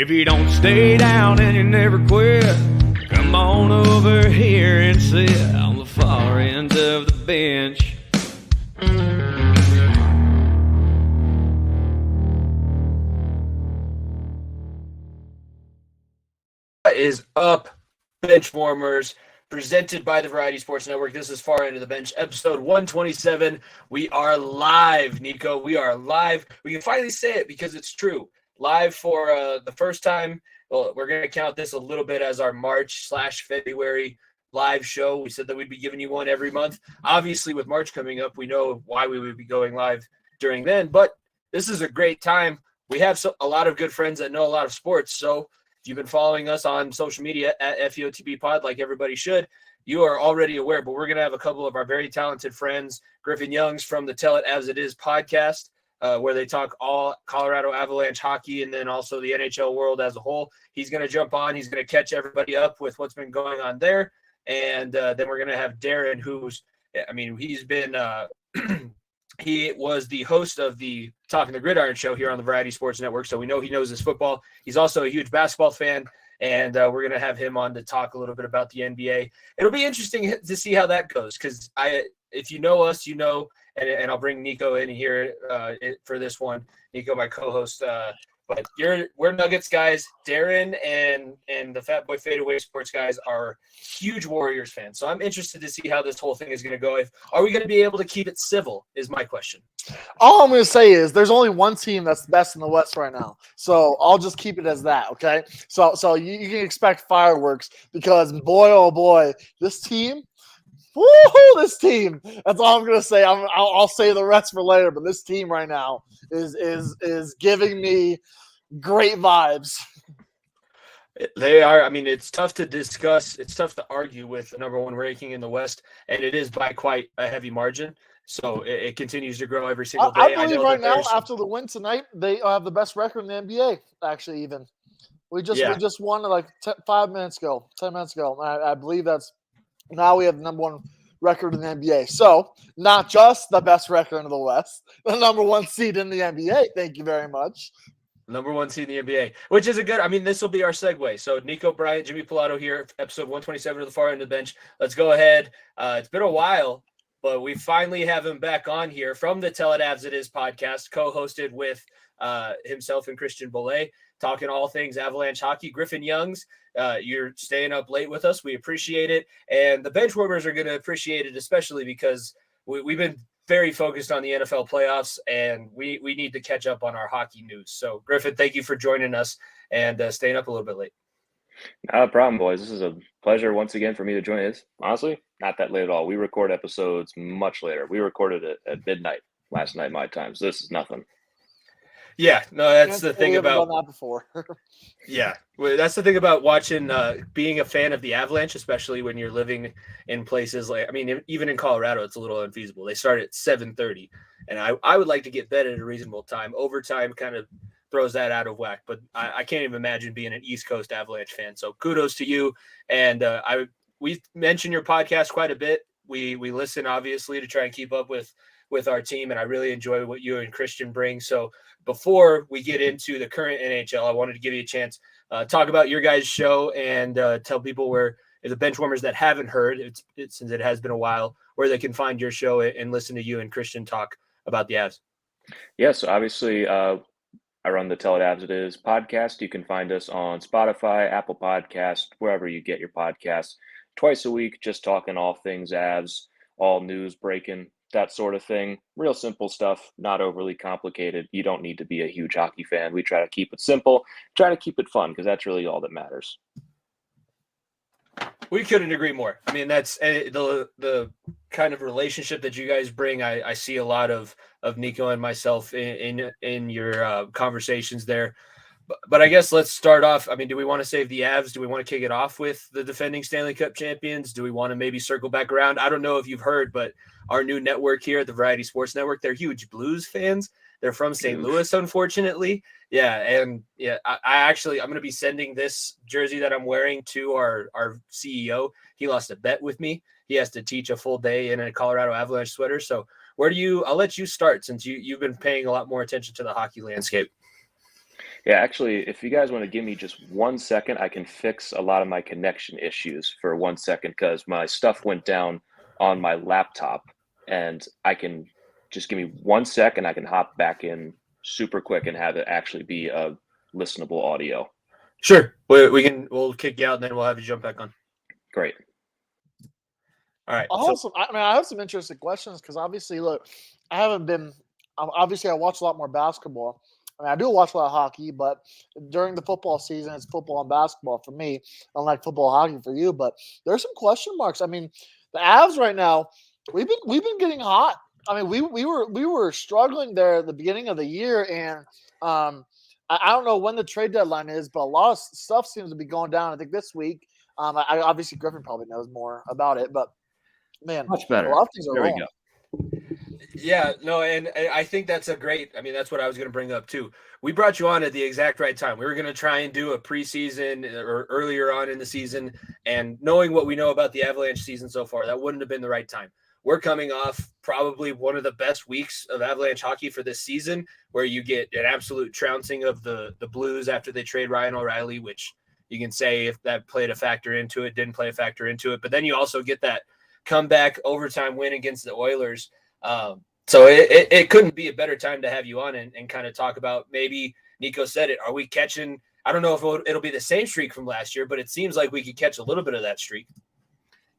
If you don't stay down and you never quit, come on over here and sit on the far end of the bench. What is up, bench warmers? Presented by the Variety Sports Network. This is Far End of the Bench, episode 127. We are live, Niko. We are live. We can finally say it because it's true. Live for the first time. Well, we're going to count this a little bit as our March/February live show. We said that we'd be giving you one every month. Obviously, with March coming up, we know why we would be going live during then. But this is a great time. We have a lot of good friends that know a lot of sports. So if you've been following us on social media at FEOTB Pod, like everybody should, you are already aware. But we're going to have a couple of our very talented friends, Griffin Youngs from the Tell It As It Is podcast, where they talk all Colorado Avalanche hockey and then also the NHL world as a whole. He's going to jump on. He's going to catch everybody up with what's been going on there. And then we're going to have Daren, he's been he was the host of the Talking the Gridiron show here on the Variety Sports Network, so we know he knows his football. He's also a huge basketball fan, and we're going to have him on to talk a little bit about the NBA. It'll be interesting to see how that goes because if you know us, you know, and I'll bring Niko in here for this one. Niko, my co-host, but we're Nuggets guys. Daren and the Fat Boy Fadeaway Sports guys are huge Warriors fans. So I'm interested to see how this whole thing is going to go. Are we going to be able to keep it civil is my question. All I'm going to say is there's only one team that's the best in the West right now. So I'll just keep it as that, okay? So you can expect fireworks because, boy, oh, boy, this team – woo-hoo, this team. That's all I'm going to say. I'll say the rest for later, but this team right now is giving me great vibes. They are. I mean, it's tough to discuss. It's tough to argue with the number one ranking in the West, and it is by quite a heavy margin. So it continues to grow every single day. I believe right now, after the win tonight, they have the best record in the NBA, actually, even. We just won like 10 minutes ago. I believe that's now we have the number one record in the NBA. So not just the best record in the West, the number one seed in the NBA. Thank you very much. Number one seed in the NBA, which is this will be our segue. So Niko, Bryant, Jimmy Pilato here, episode 127 of the Far End of the Bench. Let's go ahead. It's been a while, but we finally have him back on here from the Tell It As It Is podcast, co-hosted with himself and Christian Bolle, talking all things Avalanche hockey. Griffin Youngs, you're staying up late with us. We appreciate it. And the bench warmers are going to appreciate it, especially because we've been very focused on the NFL playoffs, and we need to catch up on our hockey news. So, Griffin, thank you for joining us and staying up a little bit late. Not a problem, boys. This is a pleasure once again for me to join this. Honestly, not that late at all. We record episodes much later. We recorded it at midnight last night, my time. So this is nothing. Yeah, no, that's the thing about that before. Yeah, that's the thing about watching, being a fan of the Avalanche, especially when you're living in places like, even in Colorado, it's a little unfeasible. They start at 7:30, and I would like to get bed at a reasonable time. Overtime kind of throws that out of whack, but I can't even imagine being an East Coast Avalanche fan. So kudos to you. And we mention your podcast quite a bit. We listen, obviously, to try and keep up with our team, and I really enjoy what you and Christian bring. So before we get into the current NHL, I wanted to give you a chance talk about your guys' show and tell people where the bench warmers that haven't heard since it has been a while, where they can find your show and listen to you and Christian talk about the Avs. Yeah, so obviously I run the Tell It As It Is podcast. You can find us on Spotify, Apple Podcasts, wherever you get your podcasts. Twice a week, just talking all things Avs, all news breaking, that sort of thing. Real simple stuff, not overly complicated. You don't need to be a huge hockey fan. We try to keep it simple, try to keep it fun, because that's really all that matters. We couldn't agree more. I mean, that's the kind of relationship that you guys bring. I see a lot of Niko and myself in your conversations there. But I guess let's start off. I mean, do we want to save the Avs? Do we want to kick it off with the defending Stanley Cup champions? Do we want to maybe circle back around? I don't know if you've heard, but our new network here at the Variety Sports Network, they're huge Blues fans. They're from St. Louis, unfortunately. Yeah, and I'm going to be sending this jersey that I'm wearing to our CEO. He lost a bet with me. He has to teach a full day in a Colorado Avalanche sweater. So I'll let you start since you've been paying a lot more attention to the hockey landscape. Yeah, actually, if you guys want to give me just 1 second, I can fix a lot of my connection issues for 1 second because my stuff went down on my laptop, and I can just give me 1 second. I can hop back in super quick and have it actually be a listenable audio. Sure. We'll kick you out and then we'll have you jump back on. Great. All right. I have some interesting questions because obviously, look, I watch a lot more basketball. I mean, I do watch a lot of hockey, but during the football season, it's football and basketball for me, unlike football and hockey for you. But there's some question marks. I mean, the Avs right now, we've been getting hot. I mean, we were struggling there at the beginning of the year, and I don't know when the trade deadline is, but a lot of stuff seems to be going down. I think this week. Obviously Griffin probably knows more about it, but man, Much better. a lot of things are There we wrong. go. Yeah, no, and I think that's that's what I was going to bring up too. We brought you on at the exact right time. We were going to try and do a preseason or earlier on in the season, and knowing what we know about the Avalanche season so far, that wouldn't have been the right time. We're coming off probably one of the best weeks of Avalanche hockey for this season, where you get an absolute trouncing of the Blues after they trade Ryan O'Reilly, which you can say if that played a factor into it, didn't play a factor into it. But then you also get that comeback overtime win against the Oilers. So it couldn't be a better time to have you on and kind of talk about, maybe Niko said it. Are we catching, I don't know if it'll be the same streak from last year, but it seems like we could catch a little bit of that streak.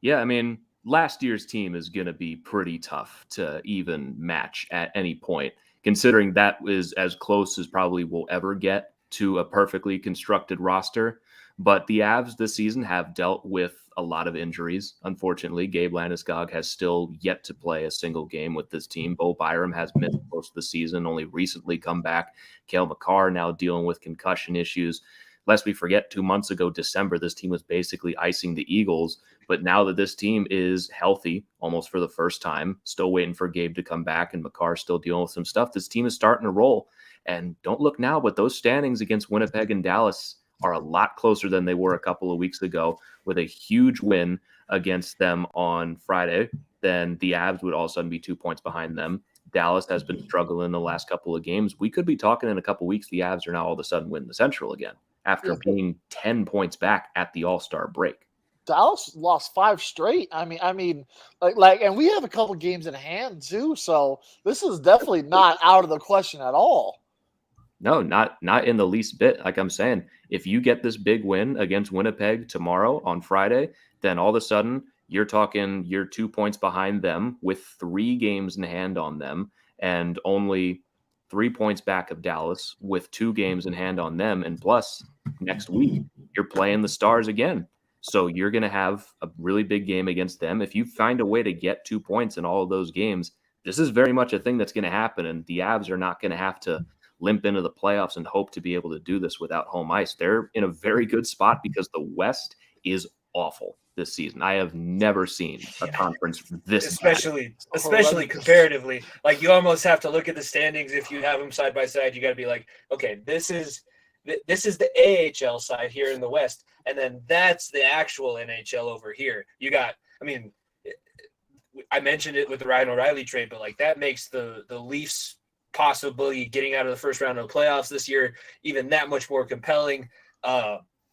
Yeah, I mean, last year's team is going to be pretty tough to even match at any point, considering that is as close as probably we'll ever get to a perfectly constructed roster. But the Avs this season have dealt with a lot of injuries. Unfortunately, Gabe Landeskog has still yet to play a single game with this team. Bo Byram has missed most of the season, only recently come back. Cale Makar now dealing with concussion issues. Lest we forget, 2 months ago, December, this team was basically icing the Eagles. But now that this team is healthy, almost for the first time, still waiting for Gabe to come back, and Makar still dealing with some stuff, this team is starting to roll. And don't look now, but those standings against Winnipeg and Dallas are a lot closer than they were a couple of weeks ago. With a huge win against them on Friday, then the Avs would all of a sudden be 2 points behind them. Dallas has been struggling the last couple of games. We could be talking in a couple of weeks, the Avs are now all of a sudden winning the Central again after being 10 points back at the All-Star break. Dallas lost 5 straight. I mean, and we have a couple games in hand too. So this is definitely not out of the question at all. No, not in the least bit. Like I'm saying, if you get this big win against Winnipeg tomorrow on Friday, then all of a sudden you're 2 points behind them with 3 games in hand on them, and only 3 points back of Dallas with 2 games in hand on them. And plus, next week you're playing the Stars again. So you're going to have a really big game against them. If you find a way to get 2 points in all of those games, this is very much a thing that's going to happen. And the Avs are not going to have to limp into the playoffs and hope to be able to do this without home ice. They're in a very good spot because the West is awful this season. I have never seen a conference this especially comparatively. Like, you almost have to look at the standings. If you have them side by side, you got to be like, okay, this is the AHL side here in the West, and then that's the actual NHL over here. You got, I mean, I mentioned it with the Ryan O'Reilly trade, but like that makes the Leafs possibly getting out of the first round of the playoffs this year even that much more compelling.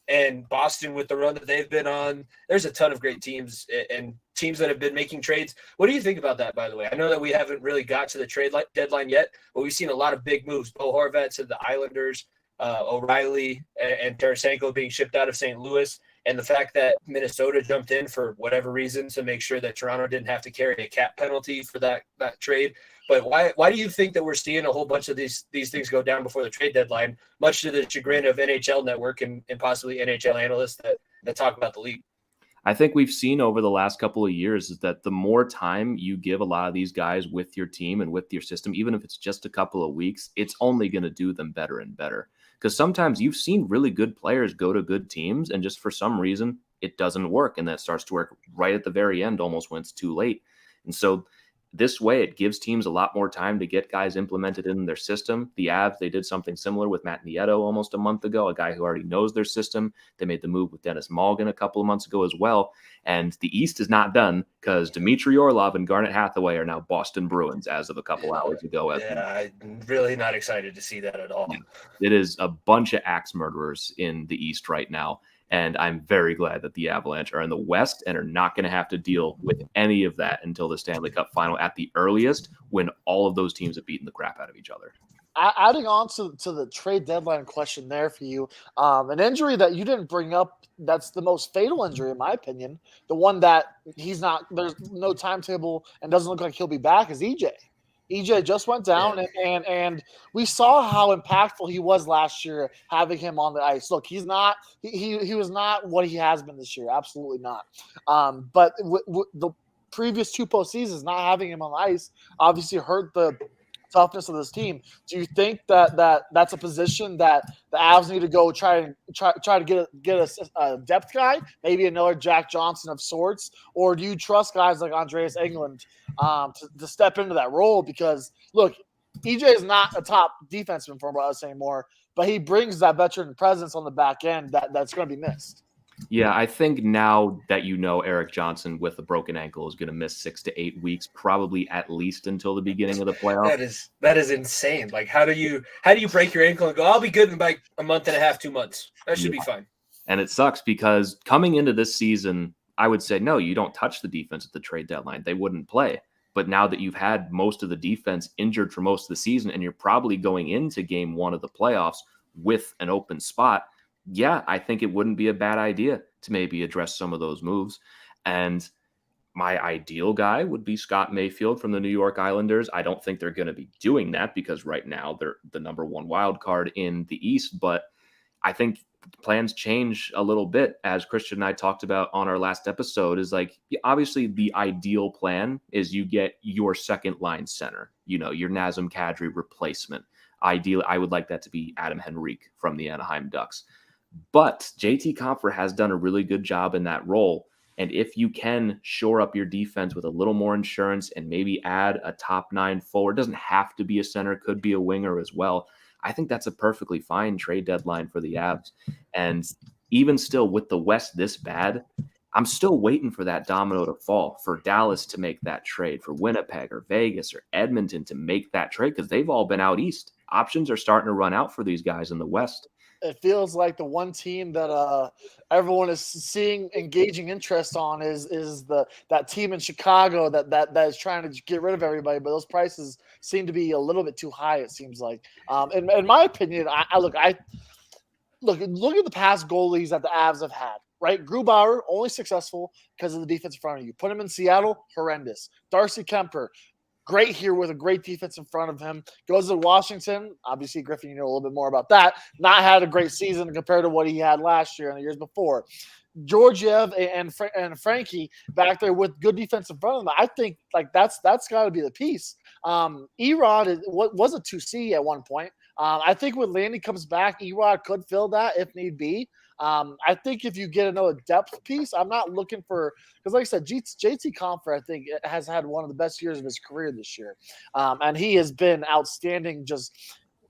And Boston, with the run that they've been on, there's a ton of great teams and teams that have been making trades. What do you think about that, by the way? I know that we haven't really got to the trade deadline yet, but we've seen a lot of big moves. Bo Horvat to the Islanders, O'Reilly and Tarasenko being shipped out of St. Louis, and the fact that Minnesota jumped in for whatever reason to make sure that Toronto didn't have to carry a cap penalty for that trade. But why do you think that we're seeing a whole bunch of these things go down before the trade deadline, much to the chagrin of NHL Network and possibly NHL analysts that talk about the league? I think we've seen over the last couple of years is that the more time you give a lot of these guys with your team and with your system, even if it's just a couple of weeks, it's only going to do them better and better. Because sometimes you've seen really good players go to good teams and just for some reason it doesn't work. And that starts to work right at the very end, almost when it's too late. And so this way, it gives teams a lot more time to get guys implemented in their system. The Avs, they did something similar with Matt Nieto almost a month ago, a guy who already knows their system. They made the move with Dennis Malgin a couple of months ago as well. And the East is not done because Dmitry Orlov and Garnet Hathaway are now Boston Bruins as of a couple hours ago. I'm really not excited to see that at all. Yeah. It is a bunch of axe murderers in the East right now. And I'm very glad that the Avalanche are in the West and are not going to have to deal with any of that until the Stanley Cup final at the earliest, when all of those teams have beaten the crap out of each other. Adding on to the trade deadline question there for you, an injury that you didn't bring up that's the most fatal injury in my opinion, the one that there's no timetable and doesn't look like he'll be back, is EJ. EJ just went down, and we saw how impactful he was last year having him on the ice. Look, he was not what he has been this year, absolutely not. But the previous two postseasons, not having him on the ice obviously hurt the toughness of this team. Do you think that's a position that the Avs need to go try to get a depth guy, maybe another Jack Johnson of sorts, or do you trust guys like Andreas Englund to step into that role? Because look, EJ is not a top defenseman for us anymore, but he brings that veteran presence on the back end that's going to be missed. Yeah, I think now that Eric Johnson with a broken ankle is going to miss 6 to 8 weeks, probably at least until the beginning of the playoffs. That is insane. Like, how do you break your ankle and go, I'll be good in like a month and a half, 2 months? That should be fine. And it sucks because coming into this season, I would say, no, you don't touch the defense at the trade deadline. They wouldn't play. But now that you've had most of the defense injured for most of the season, and you're probably going into game 1 of the playoffs with an open spot, yeah, I think it wouldn't be a bad idea to maybe address some of those moves. And my ideal guy would be Scott Mayfield from the New York Islanders. I don't think they're going to be doing that because right now they're the number 1 wild card in the East. But I think plans change a little bit, as Christian and I talked about on our last episode, is like, obviously the ideal plan is you get your second line center, your Nazem Kadri replacement. Ideally, I would like that to be Adam Henrique from the Anaheim Ducks. But JT Compher has done a really good job in that role. And if you can shore up your defense with a little more insurance and maybe add a top 9 forward, doesn't have to be a center, could be a winger as well. I think that's a perfectly fine trade deadline for the Avs. And even still, with the West this bad, I'm still waiting for that domino to fall, for Dallas to make that trade, for Winnipeg or Vegas or Edmonton to make that trade, because they've all been out East. Options are starting to run out for these guys in the West. It feels like the one team that everyone is seeing engaging interest on is that team in Chicago that is trying to get rid of everybody, but those prices seem to be a little bit too high. It seems like, in my opinion, look at the past goalies that the Avs have had. Right, Grubauer only successful because of the defense in front of you. Put him in Seattle, horrendous. Darcy Kemper, great here with a great defense in front of him. Goes to Washington. Obviously, Griffin, you know a little bit more about that. Not had a great season compared to what he had last year and the years before. Georgiev and Frankie back there with good defense in front of them. I think like that's got to be the piece. Erod was a 2C at one point. I think when Landy comes back, Erod could fill that if need be. I think if you get another depth piece, I'm not looking for – because like I said, JT Compher, I think, has had one of the best years of his career this year. And he has been outstanding. Just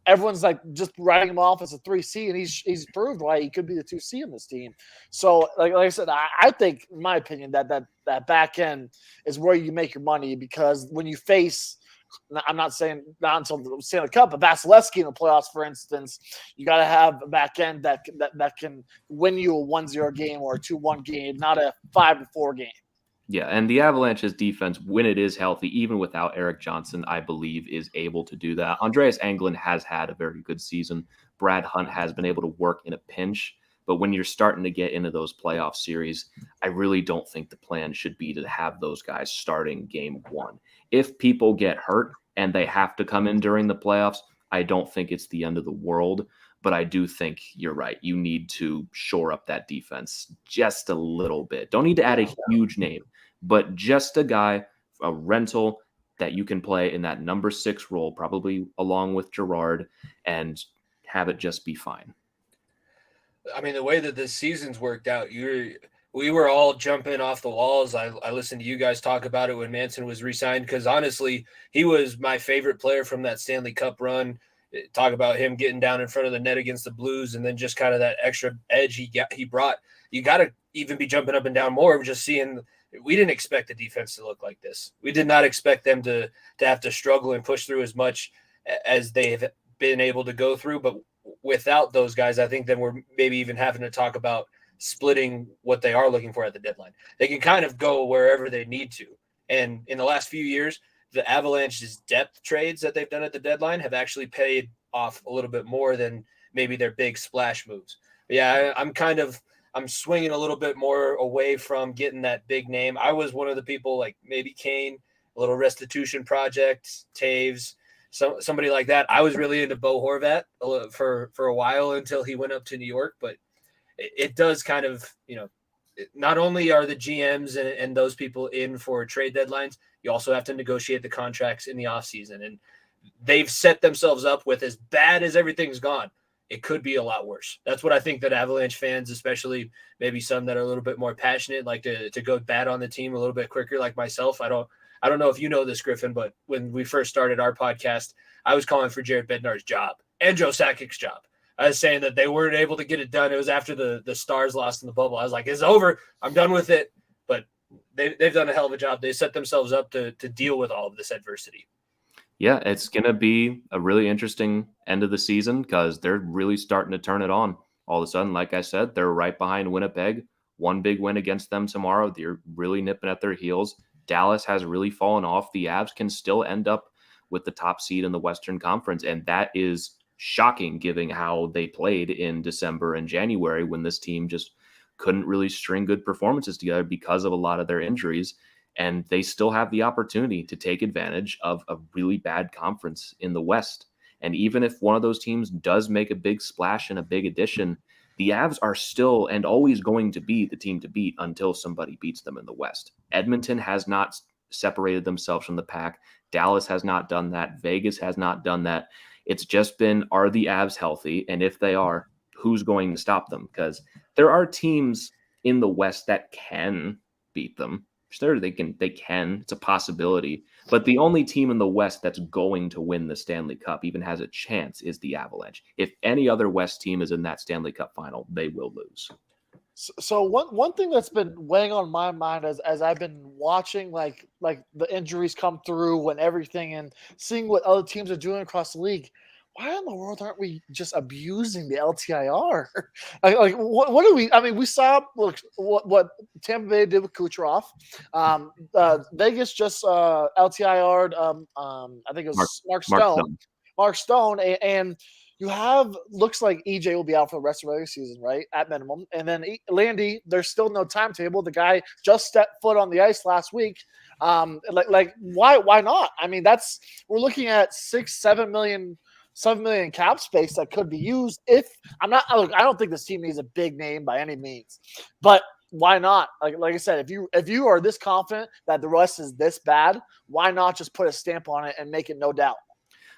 everyone's like just writing him off as a 3C, and he's proved why he could be the 2C in this team. So like I said, I think, in my opinion, that back end is where you make your money, because when you face – I'm not saying not until the Stanley Cup, but Vasilevsky in the playoffs, for instance, you got to have a back end that can win you a 1-0 game or a 2-1 game, not a 5-4 game. Yeah, and the Avalanche's defense, when it is healthy, even without Eric Johnson, I believe is able to do that. Andreas Englund has had a very good season. Brad Hunt has been able to work in a pinch. But when you're starting to get into those playoff series, I really don't think the plan should be to have those guys starting game 1. If people get hurt and they have to come in during the playoffs, I don't think it's the end of the world. But I do think you're right. You need to shore up that defense just a little bit. Don't need to add a huge name, but just a guy, a rental that you can play in that number 6 role, probably along with Gerard, and have it just be fine. I mean, the way that this season's worked out, we were all jumping off the walls. I listened to you guys talk about it when Manson was re-signed because honestly, he was my favorite player from that Stanley Cup run. Talk about him getting down in front of the net against the Blues, and then just kind of that extra edge he brought. You got to even be jumping up and down more. Just seeing, we didn't expect the defense to look like this. We did not expect them to have to struggle and push through as much as they've been able to go through. But without those guys, I think then we're maybe even having to talk about splitting what they are looking for at the deadline. They can kind of go wherever they need to. And in the last few years, the Avalanche's depth trades that they've done at the deadline have actually paid off a little bit more than maybe their big splash moves. But yeah, I'm swinging a little bit more away from getting that big name. I was one of the people like maybe Kane, a little restitution project, Taves, somebody like that. I was really into Bo Horvat for a while until he went up to New York, but it does kind of, not only are the GMs and those people in for trade deadlines, you also have to negotiate the contracts in the offseason. And they've set themselves up with, as bad as everything's gone, it could be a lot worse. That's what I think that Avalanche fans, especially maybe some that are a little bit more passionate, like to go bad on the team a little bit quicker, like myself. I don't know if you know this, Griffin, but when we first started our podcast, I was calling for Jared Bednar's job and Joe Sakic's job. I was saying that they weren't able to get it done. It was after the Stars lost in the bubble. I was like, it's over. I'm done with it. But they've done a hell of a job. They set themselves up to deal with all of this adversity. Yeah, it's going to be a really interesting end of the season because they're really starting to turn it on. All of a sudden, like I said, they're right behind Winnipeg. One big win against them tomorrow. They're really nipping at their heels. Dallas has really fallen off. The Avs can still end up with the top seed in the Western Conference, and that is shocking given how they played in December and January when this team just couldn't really string good performances together because of a lot of their injuries. And they still have the opportunity to take advantage of a really bad conference in the West. And even if one of those teams does make a big splash and a big addition, the Avs are still and always going to be the team to beat until somebody beats them in the West. Edmonton has not separated themselves from the pack. Dallas has not done that. Vegas has not done that. It's just been, are the Avs healthy? And if they are, who's going to stop them? Because there are teams in the West that can beat them. Sure, they can. It's a possibility. But the only team in the West that's going to win the Stanley Cup, even has a chance, is the Avalanche. If any other West team is in that Stanley Cup final, they will lose. So one thing that's been weighing on my mind as I've been watching like the injuries come through and everything and seeing what other teams are doing across the league, why in the world aren't we just abusing the LTIR? like what do we? I mean, we saw what Tampa Bay did with Kucherov. Vegas just LTIR'd. I think it was Mark Stone. Mark Stone and. You have, looks like EJ will be out for the rest of the regular season, right? At minimum. And then Landy, there's still no timetable. The guy just stepped foot on the ice last week. Why not? I mean, we're looking at 7 million cap space that could be used. I don't think this team needs a big name by any means, but why not? Like I said, if you are this confident that the West is this bad, why not just put a stamp on it and make it no doubt?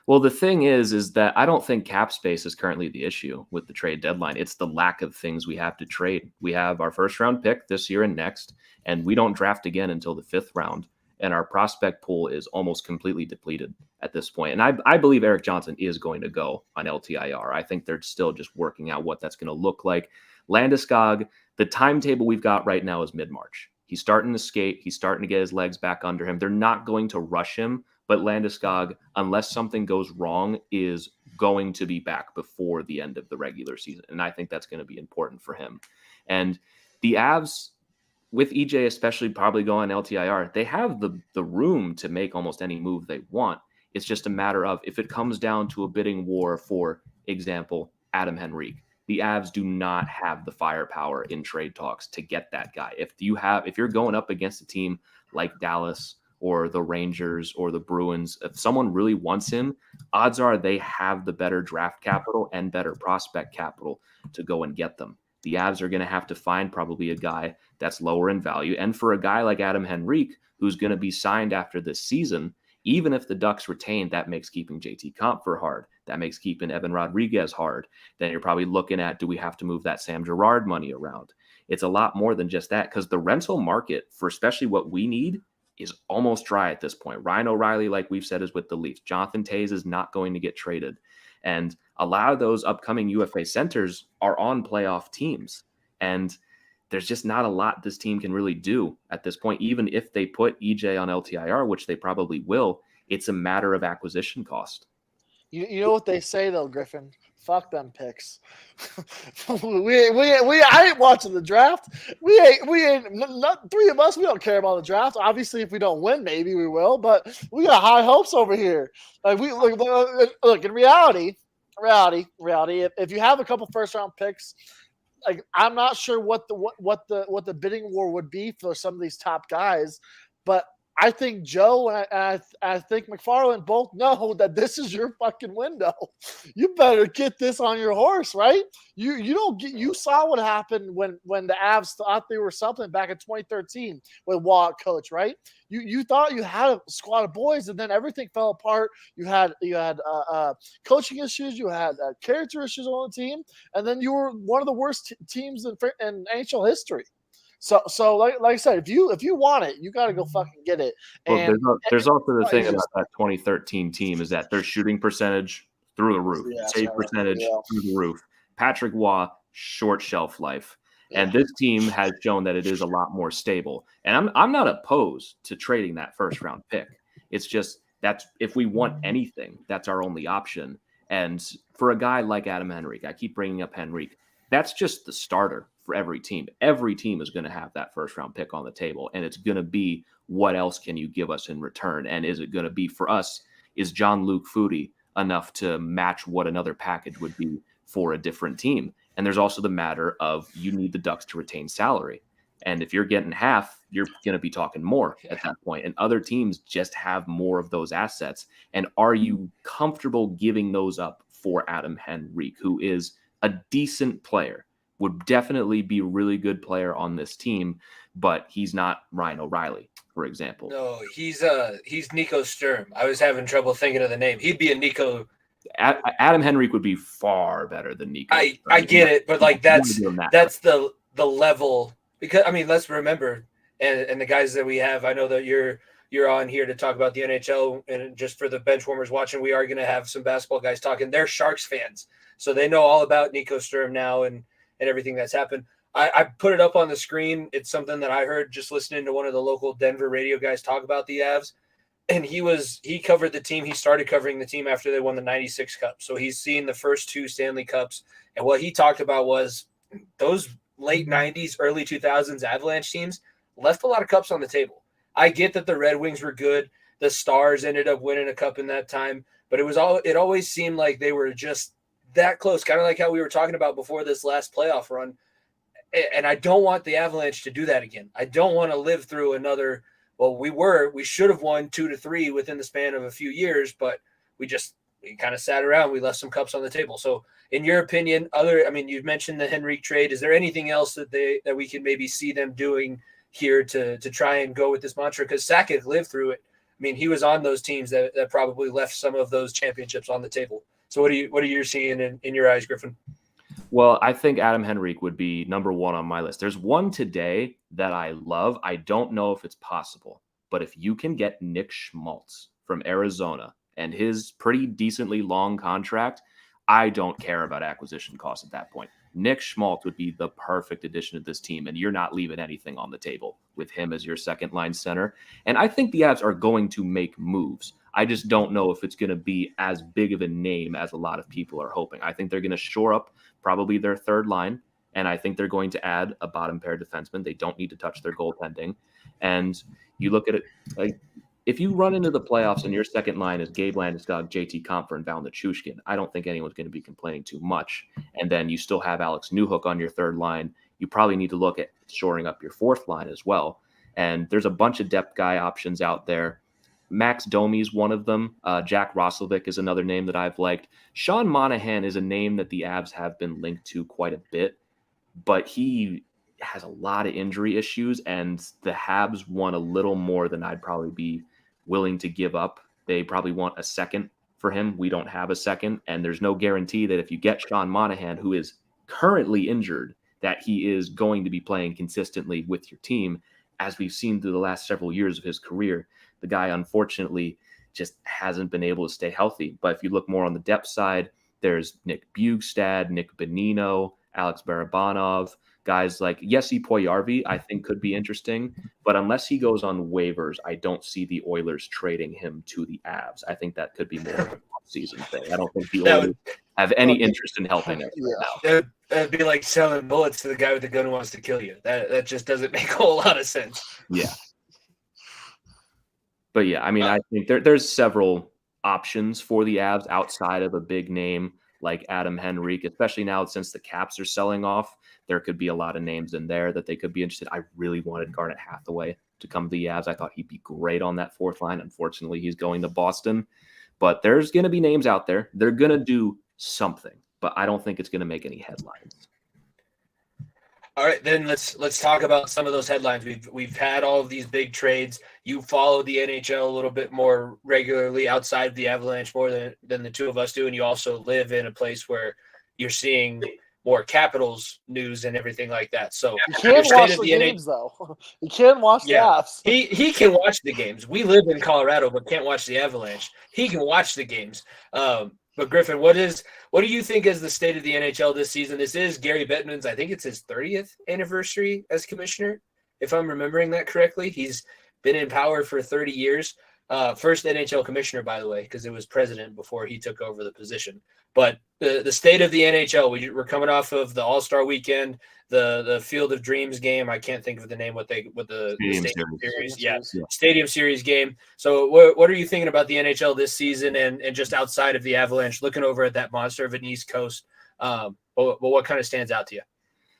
Well, the thing is that I don't think cap space is currently the issue with the trade deadline. It's the lack of things we have to trade. We have our first round pick this year and next, and we don't draft again until the 5th round. And our prospect pool is almost completely depleted at this point. And I believe Eric Johnson is going to go on LTIR. I think they're still just working out what that's going to look like. Landeskog, the timetable we've got right now is mid-March. He's starting to skate. He's starting to get his legs back under him. They're not going to rush him. But Landeskog, unless something goes wrong, is going to be back before the end of the regular season. And I think that's going to be important for him. And the Avs, with EJ especially probably going LTIR, they have the room to make almost any move they want. It's just a matter of if it comes down to a bidding war, for example, Adam Henrique. The Avs do not have the firepower in trade talks to get that guy. If you're going up against a team like Dallas or the Rangers or the Bruins, if someone really wants him, odds are they have the better draft capital and better prospect capital to go and get them. The Avs are going to have to find probably a guy that's lower in value. And for a guy like Adam Henrique, who's going to be signed after this season, even if the Ducks retain, that makes keeping JT Compher hard. That makes keeping Evan Rodriguez hard. Then you're probably looking at, do we have to move that Sam Girard money around? it's a lot more than just that, because the rental market for especially what we need is almost dry at this point. Ryan O'Reilly, like we've said, is with the Leafs. Jonathan Toews is not going to get traded. And a lot of those upcoming UFA centers are on playoff teams. And there's just not a lot this team can really do at this point. Even if they put EJ on LTIR, which they probably will, it's a matter of acquisition cost. You know what they say though, Griffin? Fuck them picks. I ain't watching the draft. We ain't not three of us. We don't care about the draft. Obviously, if we don't win, maybe we will. But we got high hopes over here. Like we look in reality. If you have a couple first round picks, like I'm not sure what the bidding war would be for some of these top guys, but I think Joe and I think McFarland both know that this is your fucking window. You better get this on your horse, right? You saw what happened when the Avs thought they were something back in 2013 with Walt coach, right? You thought you had a squad of boys, and then everything fell apart. You had coaching issues, you had character issues on the team, and then you were one of the worst teams in NHL history. So like I said, if you want it, you got to go fucking get it. And well, there's also the thing about that 2013 team is that their shooting percentage through the roof, save percentage through the roof. Patrick Waugh, short shelf life, and this team has shown that it is a lot more stable. And I'm not opposed to trading that first round pick. It's just that's if we want anything, that's our only option. And for a guy like Adam Henrique, I keep bringing up Henrique. That's just the starter for every team. Every team is going to have that first round pick on the table, and it's going to be what else can you give us in return? And is it going to be for us? Is Jean-Luc Foudy enough to match what another package would be for a different team? And there's also the matter of you need the Ducks to retain salary. And if you're getting half, you're going to be talking more at that point. And other teams just have more of those assets. And are you comfortable giving those up for Adam Henrique, who is a decent player, would definitely be a really good player on this team, but he's not Ryan O'Reilly, for example. No, he's Nico Sturm. I was having trouble thinking of the name. He'd be a Nico. Adam Henrique would be far better than Nico. I get it, but like that's the level, because I mean, let's remember, and the guys that we have, I know that you're on here to talk about the NHL, and just for the bench warmers watching, we are going to have some basketball guys talking. They're Sharks fans, so they know all about Nico Sturm now and everything that's happened. I put it up on the screen. It's something that I heard just listening to one of the local Denver radio guys talk about the Avs. And he covered the team. He started covering the team after they won the 96 Cup. So he's seen the first two Stanley Cups. And what he talked about was those late 90s, early 2000s Avalanche teams left a lot of cups on the table. I get that the Red Wings were good. The Stars ended up winning a cup in that time. But it always seemed like they were just that close, kind of like how we were talking about before this last playoff run. And I don't want the Avalanche to do that again. I don't want to live through another, well, we should have won 2 to 3 within the span of a few years, but we kind of sat around. We left some cups on the table. So in your opinion, you mentioned the Henrique trade. Is there anything else that we can maybe see them doing here to try and go with this mantra? Because Sakic lived through it. I mean, he was on those teams that probably left some of those championships on the table. So what are you seeing in your eyes, Griffin? Well, I think Adam Henrique would be number one on my list. There's one today that I love. I don't know if it's possible, but if you can get Nick Schmaltz from Arizona and his pretty decently long contract, I don't care about acquisition costs at that point. Nick Schmaltz would be the perfect addition to this team, and you're not leaving anything on the table with him as your second line center. And I think the Avs are going to make moves. I just don't know if it's going to be as big of a name as a lot of people are hoping. I think they're going to shore up probably their third line, and I think they're going to add a bottom pair defenseman. They don't need to touch their goaltending. And you look at it, like if you run into the playoffs and your second line is Gabe Landeskog, JT Compher, and Val Nichushkin, I don't think anyone's going to be complaining too much. And then you still have Alex Newhook on your third line. You probably need to look at shoring up your fourth line as well. And there's a bunch of depth guy options out there. Max Domi is one of them. Jack Roslovic is another name that I've liked. Sean Monahan is a name that the Avs have been linked to quite a bit, but he has a lot of injury issues, and the Habs want a little more than I'd probably be willing to give up. They probably want a second for him. We don't have a second, and there's no guarantee that if you get Sean Monahan, who is currently injured, that he is going to be playing consistently with your team, as we've seen through the last several years of his career. The guy, unfortunately, just hasn't been able to stay healthy. But if you look more on the depth side, there's Nick Bjugstad, Nick Bonino, Alex Barabanov, guys like Jesse Puljujärvi, I think could be interesting. But unless he goes on waivers, I don't see the Oilers trading him to the Avs. I think that could be more of a season thing. I don't think the Oilers have any interest in helping us right now. That'd be like selling bullets to the guy with the gun who wants to kill you. That just doesn't make a whole lot of sense. Yeah. But yeah, I mean, I think there's several options for the Avs outside of a big name like Adam Henrique, especially now since the Caps are selling off. There could be a lot of names in there that they could be interested. I really wanted Garnet Hathaway to come to the Avs. I thought he'd be great on that fourth line. Unfortunately, he's going to Boston. But there's going to be names out there. They're going to do something, but I don't think it's going to make any headlines. All right, then let's talk about some of those headlines. We've had all of these big trades. You follow the NHL a little bit more regularly outside of the Avalanche more than the two of us do, and you also live in a place where you're seeing more Capitals news and everything like that. So you can't watch the games, though. You can't watch the Avs. He can watch the games. We live in Colorado, but can't watch the Avalanche. He can watch the games. But Griffin, what do you think is the state of the NHL this season? This is Gary Bettman's, I think it's his 30th anniversary as commissioner, if I'm remembering that correctly. He's been in power for 30 years. First NHL commissioner, by the way, because it was president before he took over the position. But the state of the NHL, we're coming off of the All-Star weekend, the Field of Dreams game. I can't think of the name, what the Stadium Series. Yeah, Stadium Series game. So what are you thinking about the NHL this season and just outside of the Avalanche, looking over at that monster of an East Coast? But what kind of stands out to you?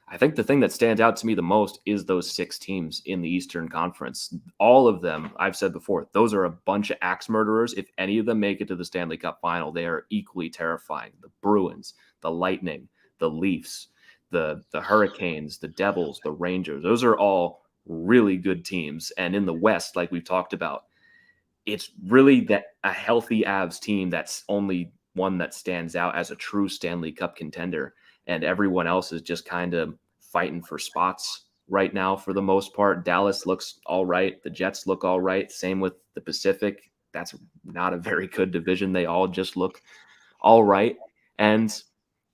I think the thing that stands out to me the most is those 6 teams in the Eastern Conference. All of them, I've said before, those are a bunch of axe murderers. If any of them make it to the Stanley Cup final, they are equally terrifying. The Bruins, the Lightning, the Leafs, the Hurricanes, the Devils, the Rangers. Those are all really good teams. And in the West, like we've talked about, it's really that a healthy Avs team that's only one that stands out as a true Stanley Cup contender. And everyone else is just kind of fighting for spots right now for the most part. Dallas looks all right. The Jets look all right. Same with the Pacific. That's not a very good division. They all just look all right. And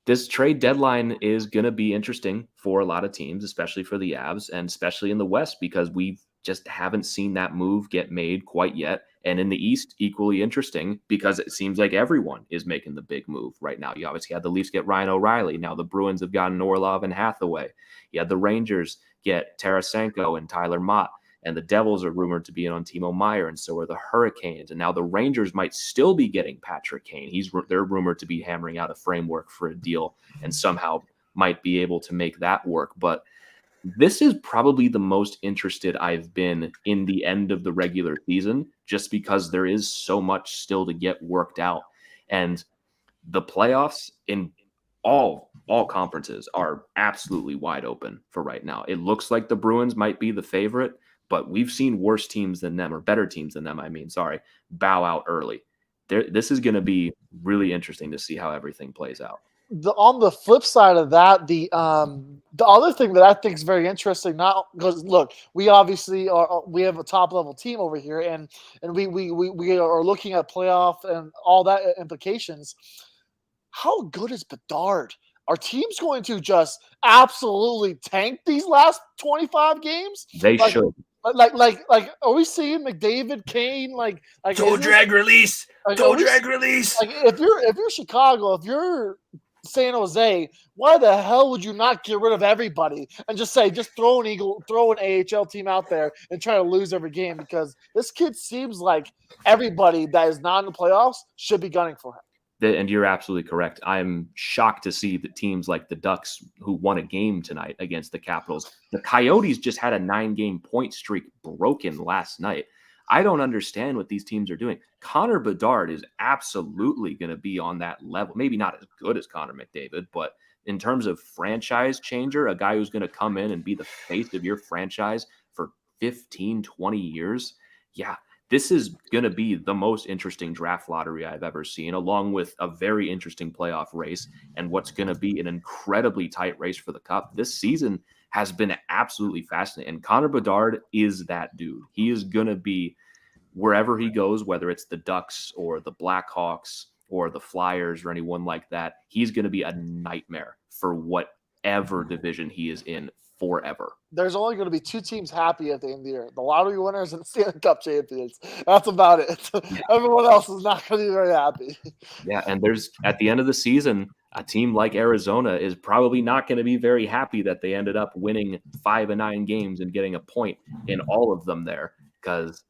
this trade deadline is going to be interesting for a lot of teams, especially for the Avs and especially in the West, because we just haven't seen that move get made quite yet. And in the East, equally interesting because it seems like everyone is making the big move right now. You obviously had the Leafs get Ryan O'Reilly. Now the Bruins have gotten Orlov and Hathaway. You had the Rangers get Tarasenko and Tyler Mott. And the Devils are rumored to be in on Timo Meier, and so are the Hurricanes. And now the Rangers might still be getting Patrick Kane. They're rumored to be hammering out a framework for a deal and somehow might be able to make that work. But this is probably the most interested I've been in the end of the regular season, just because there is so much still to get worked out. And the playoffs in all conferences are absolutely wide open for right now. It looks like the Bruins might be the favorite, but we've seen worse teams than them, or better teams than them, bow out early. This is going to be really interesting to see how everything plays out. On the flip side of that, the other thing that I think is very interesting, not because look, we obviously we have a top level team over here, and we are looking at playoff and all that implications. How good is Bedard? Are teams going to just absolutely tank these last 25 games? They should. Like, are we seeing McDavid, Kane, like toe drag release? Release. Like, if you're Chicago, if you're San Jose, why the hell would you not get rid of everybody and just throw an AHL team out there and try to lose every game? Because this kid seems like everybody that is not in the playoffs should be gunning for him. And you're absolutely correct. I'm shocked to see that teams like the Ducks, who won a game tonight against the Capitals, the Coyotes just had a 9-game point streak broken last night. I don't understand what these teams are doing. Connor Bedard is absolutely going to be on that level. Maybe not as good as Connor McDavid, but in terms of franchise changer, a guy who's going to come in and be the face of your franchise for 15, 20 years. Yeah, this is going to be the most interesting draft lottery I've ever seen, along with a very interesting playoff race and what's going to be an incredibly tight race for the Cup. This season has been absolutely fascinating. And Connor Bedard is that dude. He is going to be wherever he goes, whether it's the Ducks or the Blackhawks or the Flyers or anyone like that, he's going to be a nightmare for whatever division he is in forever. There's only going to be 2 teams happy at the end of the year: the lottery winners and the Stanley Cup champions. That's about it. Yeah. Everyone else is not going to be very happy. Yeah, and there's at the end of the season, a team like Arizona is probably not going to be very happy that they ended up winning 5 of 9 games and getting a point in all of them there, because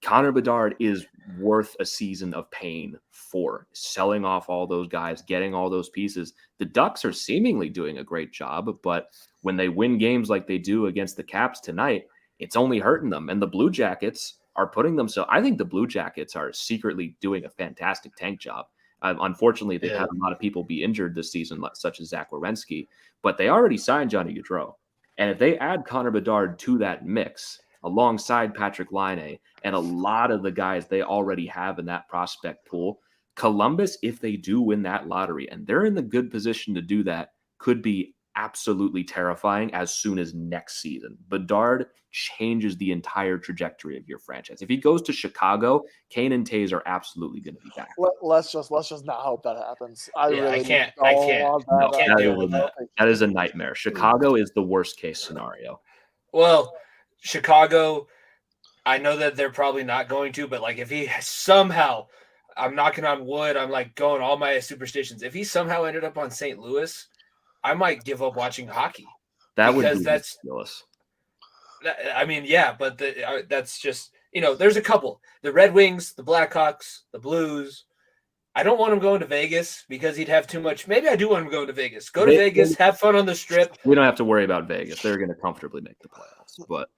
Connor Bedard is worth a season of pain for selling off all those guys, getting all those pieces. The Ducks are seemingly doing a great job, but when they win games like they do against the Caps tonight, it's only hurting them. And the Blue Jackets are putting themselves – I think the Blue Jackets are secretly doing a fantastic tank job. Unfortunately, they've had a lot of people be injured this season, such as Zach Werenski, but they already signed Johnny Gaudreau. And if they add Connor Bedard to that mix alongside Patrick Laine and a lot of the guys they already have in that prospect pool, Columbus, if they do win that lottery, and they're in the good position to do that, could be absolutely terrifying as soon as next season. Bedard changes the entire trajectory of your franchise. If he goes to Chicago, Kane and Taves are absolutely going to be back. Let's just not hope that happens. I can't. That is a nightmare. Chicago is the worst case scenario. Well, Chicago, I know that they're probably not going to, but like if he somehow, I'm knocking on wood, I'm like going all my superstitions. If he somehow ended up on St. Louis, I might give up watching hockey. That would be ridiculous. I mean, yeah, but that's just, there's a couple. The Red Wings, the Blackhawks, the Blues. I don't want him going to Vegas because he'd have too much. Maybe I do want him going to Vegas. Go to Vegas, have fun on the Strip. We don't have to worry about Vegas. They're going to comfortably make the playoffs. But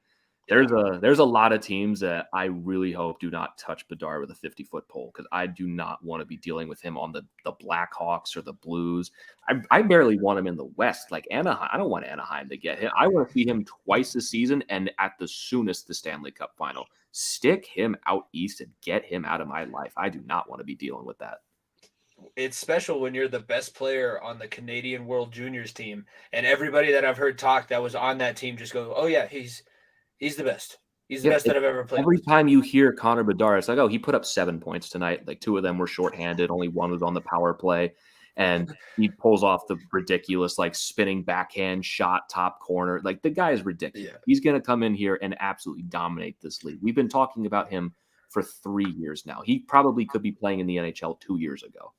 there's a lot of teams that I really hope do not touch Bedard with a 50-foot pole, because I do not want to be dealing with him on the Blackhawks or the Blues. I barely want him in the West, like Anaheim. I don't want Anaheim to get him. I want to see him twice this season and at the soonest the Stanley Cup final. Stick him out east and get him out of my life. I do not want to be dealing with that. It's special when you're the best player on the Canadian World Juniors team, and everybody that I've heard talk that was on that team just go, oh yeah, he's the best. He's the best that I've ever played. Every time you hear Connor Bedard, it's like, oh, he put up 7 points tonight. Like 2 of them were shorthanded. Only 1 was on the power play. And he pulls off the ridiculous, like, spinning backhand shot, top corner. Like, the guy is ridiculous. Yeah. He's going to come in here and absolutely dominate this league. We've been talking about him for 3 years now. He probably could be playing in the NHL 2 years ago.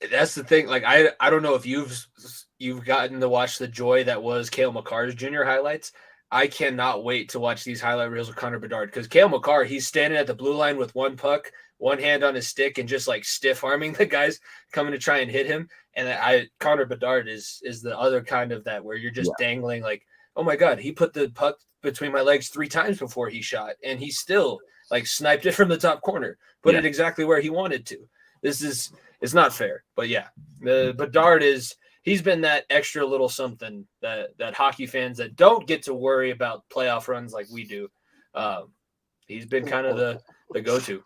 That's the thing. Like, I don't know if you've gotten to watch the joy that was Cale Makar's junior highlights. I cannot wait to watch these highlight reels of Connor Bedard, because Cale Makar, he's standing at the blue line with one puck, one hand on his stick, and just like stiff arming the guys coming to try and hit him. And Connor Bedard is the other kind of that, where you're just dangling like, oh my God, he put the puck between my legs 3 times before he shot, and he still like sniped it from the top corner, put it exactly where he wanted to. It's not fair, but yeah, Bedard he's been that extra little something that hockey fans that don't get to worry about playoff runs like we do. He's been kind of the go-to.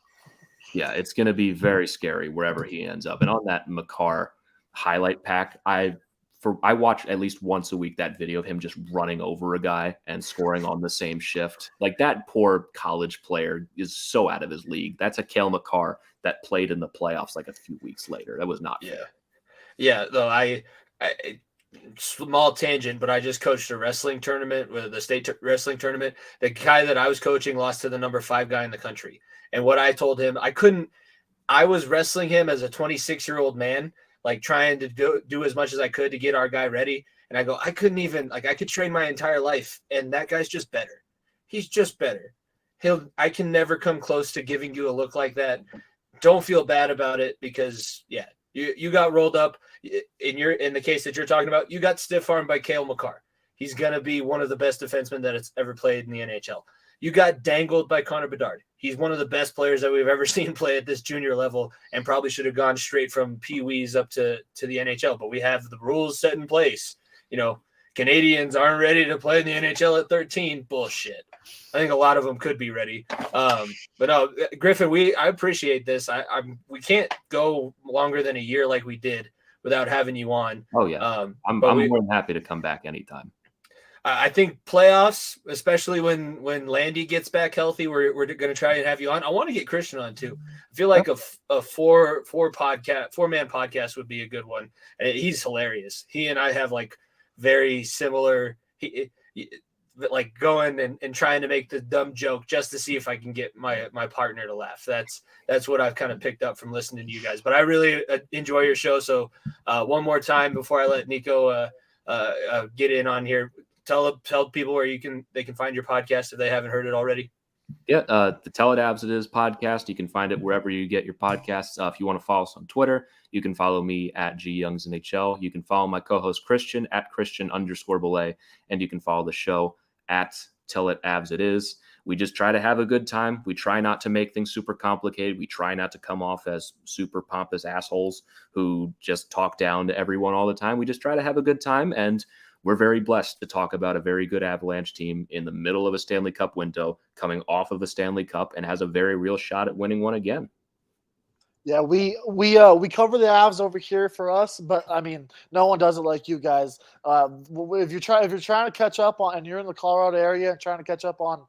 Yeah, it's going to be very scary wherever he ends up. And on that Makar highlight pack, I watch at least once a week that video of him just running over a guy and scoring on the same shift. Like, that poor college player is so out of his league. That's a Cale Makar that played in the playoffs like a few weeks later. That was not fair. Yeah, though I small tangent, but I just coached a wrestling tournament with the state wrestling tournament. The guy that I was coaching lost to the number 5 guy in the country. And what I told him, I was wrestling him as a 26-year-old man, like trying to do as much as I could to get our guy ready. And I go, I couldn't even, like, I could train my entire life, and that guy's just better. He's just better. I can never come close to giving you a look like that. Don't feel bad about it, because you got rolled up in the case that you're talking about. You got stiff armed by Cale Makar. He's going to be one of the best defensemen that it's ever played in the NHL. You got dangled by Connor Bedard. He's one of the best players that we've ever seen play at this junior level, and probably should have gone straight from Pee-wees up to the NHL. But we have the rules set in place. Canadians aren't ready to play in the NHL at 13. Bullshit. I think a lot of them could be ready. But no, Griffin, I appreciate this. We can't go longer than a year like we did without having you on. Oh yeah, I'm more than happy to come back anytime. I think playoffs, especially when Landy gets back healthy, we're going to try and have you on. I want to get Christian on too. I feel like a four-man podcast would be a good one. He's hilarious. He and I have like very similar, like going and trying to make the dumb joke just to see if I can get my partner to laugh. That's what I've kind of picked up from listening to you guys. But I really enjoy your show. So one more time before I let Niko get in on here. Tell people where they can find your podcast if they haven't heard it already. Yeah, the Tell It Avs It Is podcast. You can find it wherever you get your podcasts. If you want to follow us on Twitter, you can follow me at GYoungsNHL. You can follow my co-host Christian at Christian_Belay, and you can follow the show at Tell It Avs It Is. We just try to have a good time. We try not to make things super complicated. We try not to come off as super pompous assholes who just talk down to everyone all the time. We just try to have a good time, and we're very blessed to talk about a very good Avalanche team in the middle of a Stanley Cup window, coming off of a Stanley Cup, and has a very real shot at winning one again. Yeah, we cover the Avs over here for us, but I mean, no one does it like you guys. If you're trying to catch up on, and you're in the Colorado area and trying to catch up on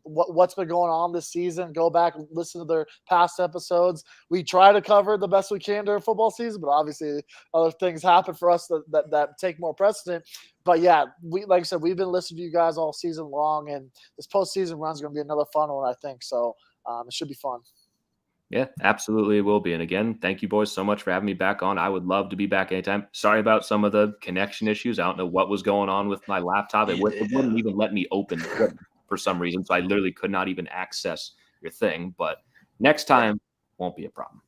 what's been going on this season, go back and listen to their past episodes. We try to cover the best we can during football season, but obviously other things happen for us that take more precedent. But yeah, like I said, we've been listening to you guys all season long, and this postseason run is going to be another fun one, I think. So it should be fun. Yeah, absolutely it will be. And again, thank you boys so much for having me back on. I would love to be back anytime. Sorry about some of the connection issues. I don't know what was going on with my laptop. It wouldn't even let me open it for some reason. So I literally could not even access your thing. But next time won't be a problem.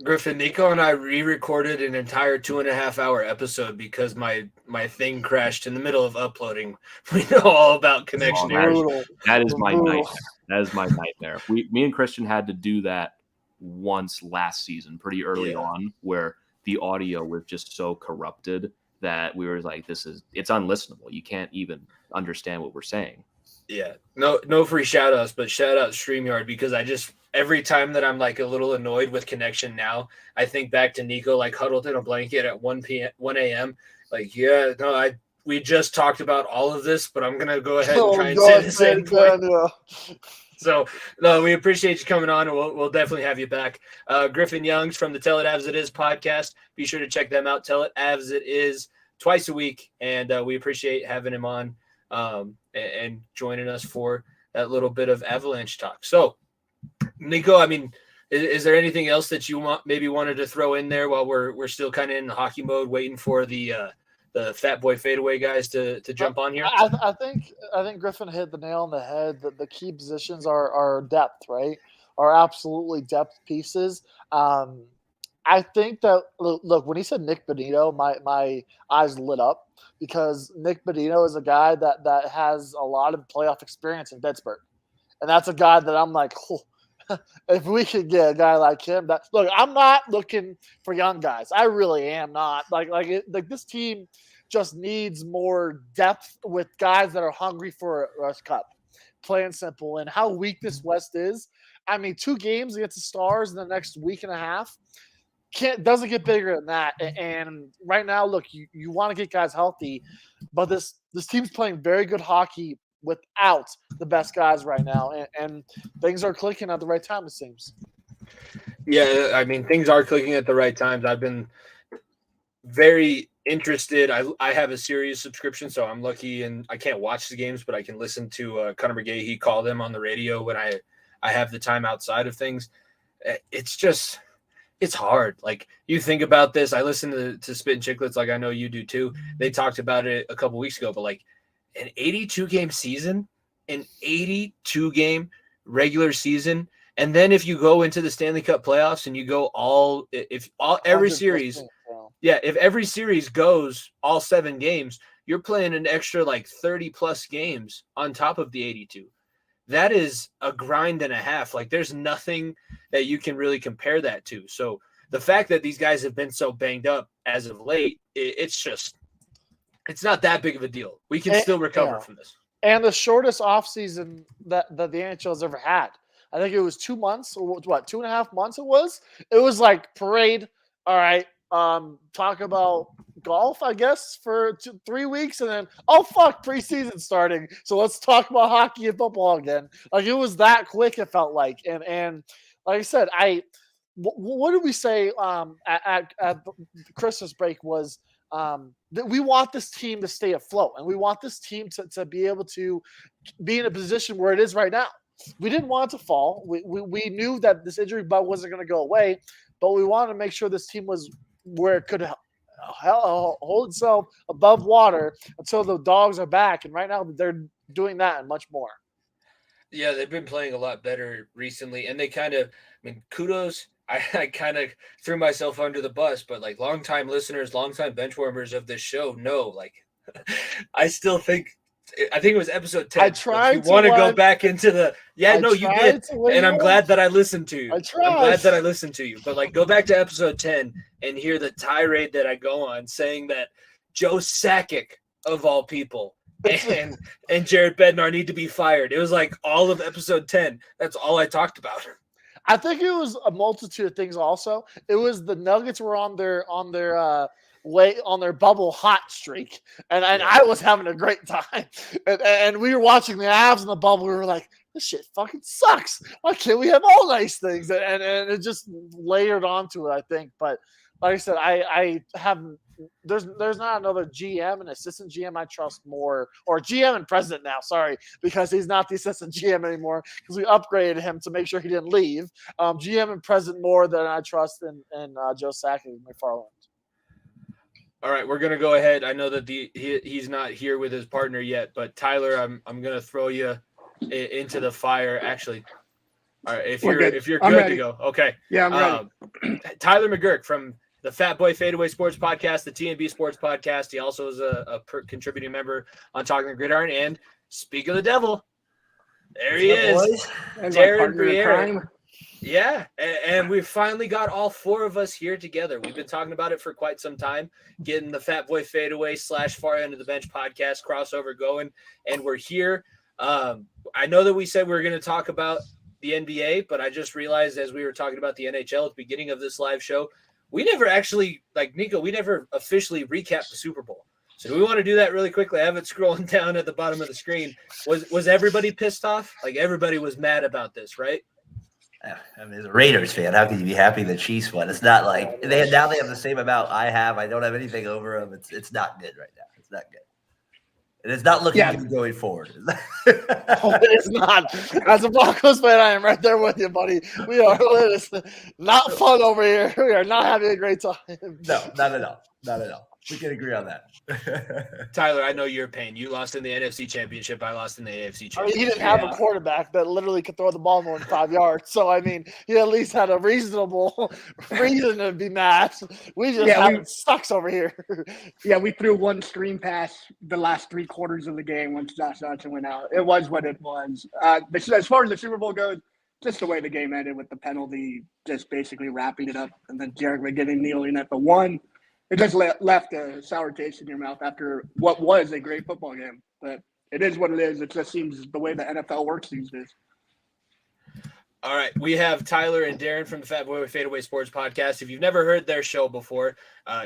Griffin, Niko and I re-recorded an entire 2.5-hour episode because my thing crashed in the middle of uploading. We know all about connection errors. That is my nightmare. That is my nightmare. Me and Christian had to do that once last season, pretty early on, where the audio was just so corrupted that we were like, it's unlistenable. You can't even understand what we're saying. Yeah. No free shout outs, but shout out StreamYard, because every time that I'm like a little annoyed with connection now, I think back to Niko like huddled in a blanket at 1 a.m. Like, we just talked about all of this, but I'm gonna go ahead and try and say this end point. So, no, we appreciate you coming on, and we'll definitely have you back. Griffin Youngs from the Tell It Avs It Is podcast. Be sure to check them out. Tell It Avs It Is twice a week, and we appreciate having him on and joining us for that little bit of Avalanche talk. So, Niko, I mean, is there anything else that you wanted to throw in there while we're still kind of in hockey mode, waiting for the Fat Boy Fadeaway guys to jump on here? I think Griffin hit the nail on the head. That the key positions are depth, right? Are absolutely depth pieces. I think that look, when he said Nick Bonino, my eyes lit up, because Nick Bonino is a guy that has a lot of playoff experience in Pittsburgh, and that's a guy that I'm like, if we could get a guy like him. Look, I'm not looking for young guys. I really am not. Like this team just needs more depth with guys that are hungry for a cup. Plain simple. And how weak this West is. I mean, 2 games against the Stars in the next week and a half doesn't get bigger than that. And right now, look, you want to get guys healthy, but this team's playing very good hockey without the best guys right now, and things are clicking at the right time, it seems. Yeah, I mean, things are clicking at the right times. I've been very interested. I have a Sirius subscription, so I'm lucky, and I can't watch the games, but I can listen to Connor McGahey call them on the radio when I have the time outside of things. It's hard. Like, you think about this. I listen to Spit and Chicklets, like I know you do too. They talked about it a couple weeks ago, but like an 82-game season, an 82-game regular season, and then if you go into the Stanley Cup playoffs and you go every series, if every series goes all 7 games, you're playing an extra like 30 plus games on top of the 82. That is a grind and a half. Like, there's nothing that you can really compare that to. So the fact that these guys have been so banged up as of late, it's not that big of a deal. We can still recover from this. and the shortest offseason that the NHL has ever had. I think it was 2 months or what, 2.5 months it was. It was like parade. All right. Talk about golf, I guess, for 3 weeks, and then fuck, preseason starting. So let's talk about hockey and football again. Like it was that quick. It felt like, and like I said, what did we say at the Christmas break was that we want this team to stay afloat, and we want this team to be able to be in a position where it is right now. We didn't want it to fall. We knew that this injury bug wasn't going to go away, but we wanted to make sure this team was where it could hold itself above water until the dogs are back. And right now they're doing that and much more. Yeah, they've been playing a lot better recently, and they kind of, kudos. I kind of threw myself under the bus, but like longtime listeners, longtime benchwarmers of this show know, like, I still think, I think it was episode 10. I tried you want to go back into the, you did. And I'm glad that I listened to you. I tried. I'm glad that I listened to you, but like go back to episode 10 and hear the tirade that I go on saying that Joe Sakic, of all people, and Jared Bednar need to be fired. It was like all of episode 10. That's all I talked about. I think it was a multitude of things. Also, it was the Nuggets were on their bubble hot streak, and I was having a great time, and we were watching the Avs in the bubble. We were like, this shit fucking sucks. Why can't we have all nice things? And it just layered onto it, I think. But like I said, I haven't. There's not another GM and assistant GM I trust more, or GM and president now. Sorry, because he's not the assistant GM anymore because we upgraded him to make sure he didn't leave. GM and president more than I trust in Joe Sakic and McFarland. All right, we're gonna go ahead. I know that he's not here with his partner yet, but Tyler, I'm gonna throw you into the fire. Actually, all right, if you're good to go, okay. Yeah, I'm ready. Tyler McGurk from the Fat Boy Fadeaway Sports Podcast, the TNB Sports Podcast. He also is a contributing member on Talking the Gridiron. And speak of the devil, there he is, Daren Briere. Yeah, and we finally got all four of us here together. We've been talking about it for quite some time, getting the Fat Boy Fadeaway / Far End of the Bench podcast crossover going, and we're here. I know that we said we were going to talk about the NBA, but I just realized as we were talking about the NHL at the beginning of this live show, we never actually, like Niko, we never officially recapped the Super Bowl. So do we want to do that really quickly? I have it scrolling down at the bottom of the screen. Was everybody pissed off? Like everybody was mad about this, right? I mean, as a Raiders fan, how can you be happy the Chiefs won? It's not like they have the same amount I have. I don't have anything over them. It's not good right now. It's not good. And it's not looking good going forward. It is not. As a Broncos fan, I am right there with you, buddy. We are not fun over here. We are not having a great time. No, not at all. Not at all. We can agree on that. Tyler, I know your pain. You lost in the NFC Championship. I lost in the AFC Championship. I mean, he didn't have a quarterback that literally could throw the ball more than 5 yards. So, I mean, he at least had a reasonable reason to be mad. We just sucks over here. Yeah, we threw one screen pass the last 3 quarters of the game once Josh Johnson went out. It was what it was. But as far as the Super Bowl goes, just the way the game ended with the penalty, just basically wrapping it up, and then Jared McGinnis kneeling at the one. It just left a sour taste in your mouth after what was a great football game. But it is what it is. It just seems the way the NFL works these days. All right. We have Tyler and Daren from the Fat Boy Fadeaway Sports Podcast. If you've never heard their show before,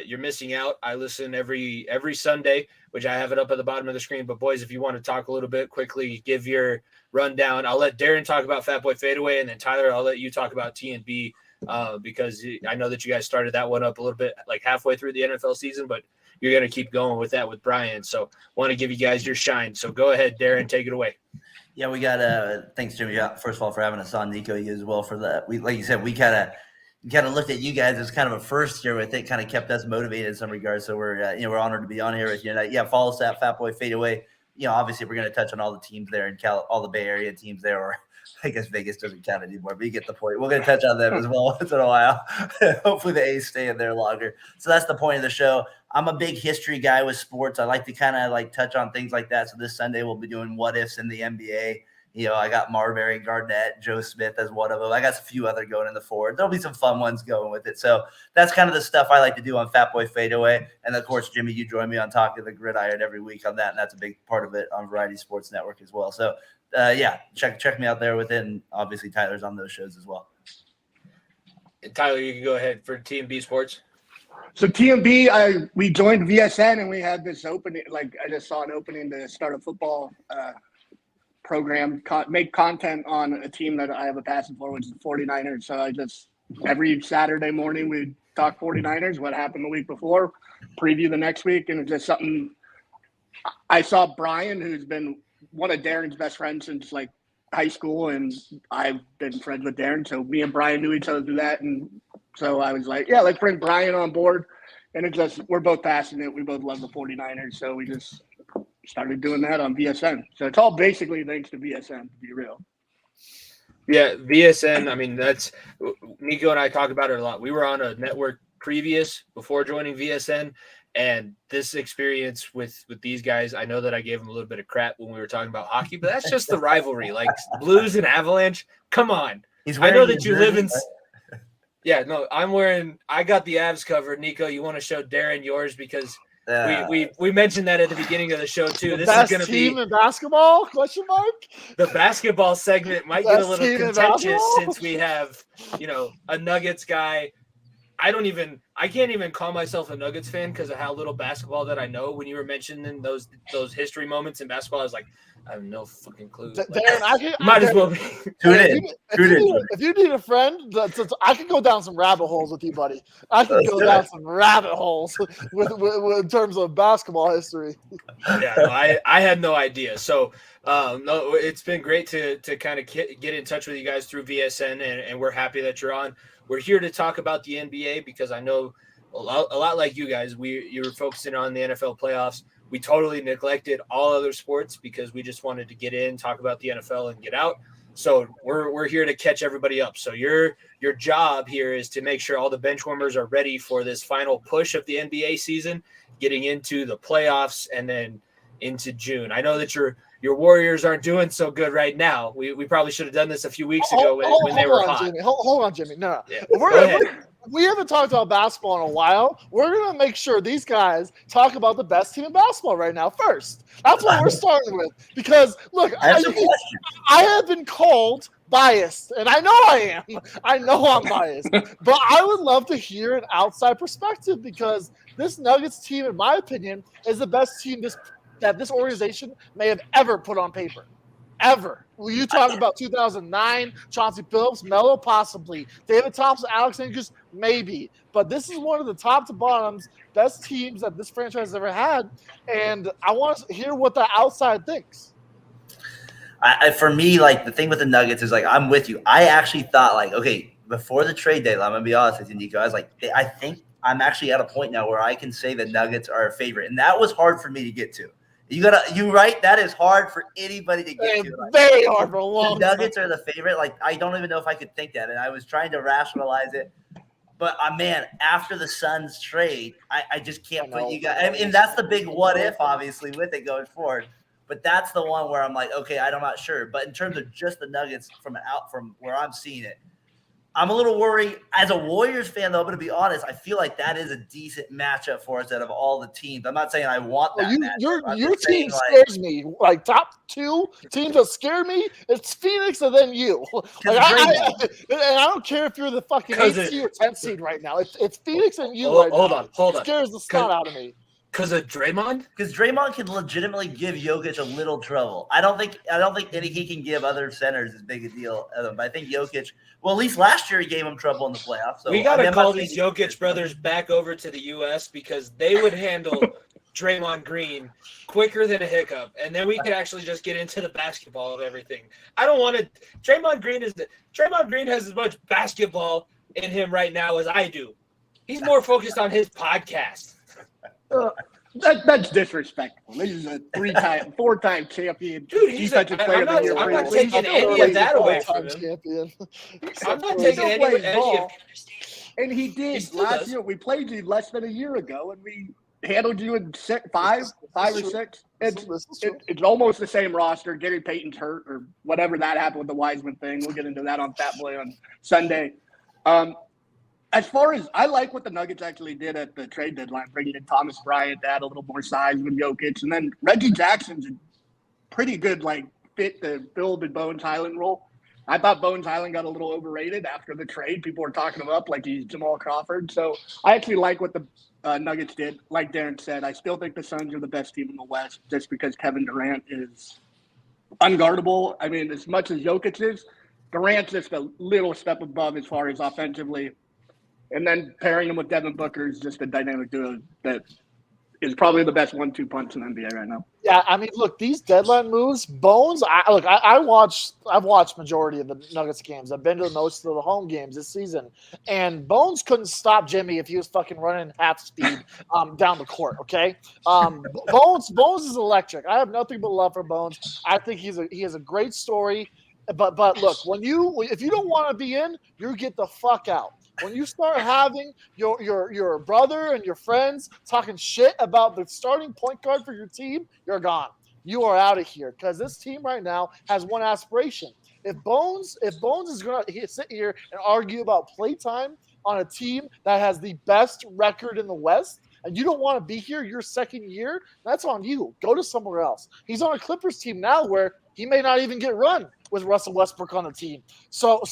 you're missing out. I listen every Sunday, which I have it up at the bottom of the screen. But, boys, if you want to talk a little bit quickly, give your rundown. I'll let Daren talk about Fat Boy Fadeaway, and then, Tyler, I'll let you talk about TNB. Because I know that you guys started that one up a little bit like halfway through the NFL season, but you're going to keep going with that with Brian. So want to give you guys your shine. So go ahead, Daren, take it away. Yeah, we got thanks, Jimmy, first of all, for having us on, Niko, you as well for that. We, like you said, we kind of looked at you guys as kind of a first year. I think kind of kept us motivated in some regards. So we're we're honored to be on here with you. And, follow us at Fat Boy Fadeaway. Obviously we're going to touch on all the teams there in all the Bay Area teams there, or I guess Vegas doesn't count anymore, but you get the point. We're going to touch on them as well once in a while. Hopefully the A's stay in there longer. So that's the point of the show. I'm a big history guy with sports. I like to kind of touch on things like that. So this Sunday we'll be doing what ifs in the NBA. I got Marbury, Garnett, Joe Smith as one of them. I got a few other going in the forward. There'll be some fun ones going with it. So that's kind of the stuff I like to do on Fat Boy Fadeaway. And of course, Jimmy, you join me on Talking the Gridiron every week on that, and that's a big part of it on Variety Sports Network as well. So check me out there with it, and obviously Tyler's on those shows as well. And Tyler, you can go ahead for TMB Sports. So TMB, we joined VSN, and we had this opening. Like, I just saw an opening to start a football program, make content on a team that I have a passion for, which is the 49ers. So I just every Saturday morning we talk 49ers, what happened the week before, preview the next week, and it's just something. I saw Brian, who's been one of Daren's best friends since like high school, and I've been friends with Daren, so me and Brian knew each other through that, and so I was like, yeah, let's bring Brian on board. And it just, we're both passionate. We both love the 49ers. So we just started doing that on VSN. So it's all basically thanks to VSN, to be real. Yeah, VSN. I mean, that's Niko and I talk about it a lot. We were on a network before joining VSN. And this experience with these guys, I know that I gave them a little bit of crap when we were talking about hockey, but that's just the rivalry. Like Blues and Avalanche, come on. I know that you live in – yeah, no, I got the Avs covered. Niko, you want to show Daren yours because we mentioned that at the beginning of the show too. This is going to be – team in basketball, question mark? The basketball segment might get a little contentious since we have, a Nuggets guy. I can't even call myself a Nuggets fan because of how little basketball that I know. When you were mentioning those history moments in basketball, I was like, I have no fucking clue. Darren, might as well be. If you need a friend, I can go down some rabbit holes with you, buddy. I can go down some rabbit holes with in terms of basketball history. Yeah, no, I had no idea. So, no, it's been great to kind of get in touch with you guys through VSN, and we're happy that you're on. We're here to talk about the NBA because I know a lot like you guys, you were focusing on the NFL playoffs. We totally neglected all other sports because we just wanted to get in, talk about the NFL, and get out. So we're here to catch everybody up. So your job here is to make sure all the bench warmers are ready for this final push of the NBA season, getting into the playoffs and then into June. I know that your Warriors aren't doing so good right now. We probably should have done this a few weeks ago when they were hot. Jimmy. Hold on, Jimmy. No. Yeah. We haven't talked about basketball in a while. We're going to make sure these guys talk about the best team in basketball right now first. That's what we're starting with. Because, look, I have been called biased, and I know I am. I know I'm biased. But I would love to hear an outside perspective because this Nuggets team, in my opinion, is the best team that this organization may have ever put on paper. Ever. Will you talk about 2009, Chauncey Billups, Melo, possibly. David Thompson, Alex Andrews, maybe. But this is one of the top to bottoms best teams that this franchise has ever had. And I want to hear what the outside thinks. For me, like, the thing with the Nuggets is, like, I'm with you. I actually thought, like, okay, before the trade deadline, I'm going to be honest with you, Niko. I was like, I think I'm actually at a point now where I can say the Nuggets are a favorite. And that was hard for me to get to. You right? That is hard for anybody to get to. Like, very hard for a long time. The Nuggets are the favorite. Like, I don't even know if I could think that. And I was trying to rationalize it. But, man, after the Suns trade, I just can't put you guys. And that's the big what if, obviously, with it going forward. But that's the one where I'm like, okay, I'm not sure. But in terms of just the Nuggets from where I'm seeing it, I'm a little worried. As a Warriors fan, though, I'm going to be honest, I feel like that is a decent matchup for us out of all the teams. I'm not saying I want that matchup. Your team scares me. Like, top two teams that scare me, it's Phoenix and then you. Like, I don't care if you're the fucking 8th seed or 10th seed right now. It's Phoenix and you right now. Hold on. It scares the snot out of me. Because of Draymond? Because Draymond can legitimately give Jokic a little trouble. I don't think he can give other centers as big a deal. But I think Jokic, well, at least last year he gave him trouble in the playoffs. So we got to call these Jokic brothers back over to the U.S. because they would handle Draymond Green quicker than a hiccup. And then we could actually just get into the basketball of everything. I don't want to – Draymond Green has as much basketball in him right now as I do. He's more focused on his podcast. That's disrespectful. This is a 4-time champion. Dude, defensive player of the year. I'm not taking any of that away from him. I'm not taking any of. And he did last year. We played you less than a year ago, and handled you in five or six. It's almost the same roster. Gary Payton's hurt or whatever that happened with the Wiseman thing. We'll get into that on Fat Boy on Sunday. As far as I like what the Nuggets actually did at the trade deadline, bringing in Thomas Bryant to add a little more size with Jokic, and then Reggie Jackson's a pretty good fit to fill the Bones Highland role. I thought Bones Highland got a little overrated after the trade. People were talking him up like he's Jamal Crawford. So I actually like what the Nuggets did. Like Daren said, I still think the Suns are the best team in the West just because Kevin Durant is unguardable. I mean, as much as Jokic is, Durant's just a little step above as far as offensively. And then pairing him with Devin Booker is just a dynamic duo that is probably the best 1-2 punch in the NBA right now. Yeah, I mean, look, these deadline moves, Bones. I've watched majority of the Nuggets games. I've been to most of the home games this season, and Bones couldn't stop Jimmy if he was fucking running half speed down the court. Okay, Bones is electric. I have nothing but love for Bones. I think he has a great story. But look, if you don't want to be in, you get the fuck out. When you start having your brother and your friends talking shit about the starting point guard for your team, you're gone. You are out of here because this team right now has one aspiration. If Bones is going to sit here and argue about playtime on a team that has the best record in the West, and you don't want to be here your second year, that's on you. Go to somewhere else. He's on a Clippers team now where he may not even get run with Russell Westbrook on the team. So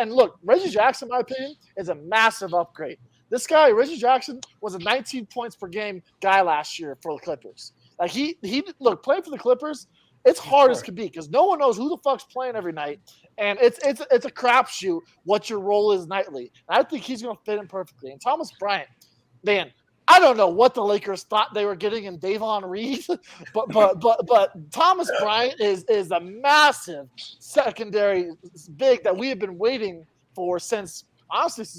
look, Reggie Jackson, in my opinion, is a massive upgrade. This guy, Reggie Jackson, was a 19 points per game guy last year for the Clippers. Like he playing for the Clippers, it's hard as can be because no one knows who the fuck's playing every night, and it's a crapshoot what your role is nightly. And I think he's going to fit in perfectly. And Thomas Bryant, man, I don't know what the Lakers thought they were getting in Davon Reed, but Thomas Bryant is a massive secondary big that we have been waiting for since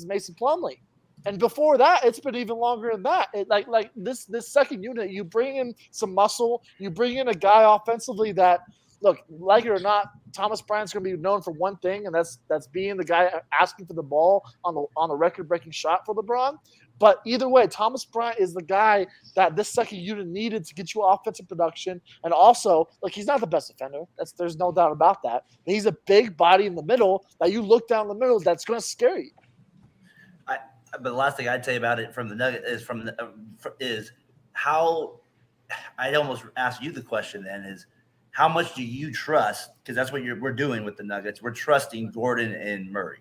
Mason Plumlee. And before that, it's been even longer than that. Like this second unit, you bring in some muscle, you bring in a guy offensively that, look, like it or not, Thomas Bryant's going to be known for one thing, and that's being the guy asking for the ball on the record-breaking shot for LeBron. But either way, Thomas Bryant is the guy that this second unit needed to get you offensive production. And also, like, he's not the best defender. There's no doubt about that. But he's a big body in the middle that you look down the middle that's going to scare you. But the last thing I'd say about it from the Nugget is how I'd almost ask you the question then is how much do you trust? Because that's what we're doing with the Nuggets. We're trusting Gordon and Murray.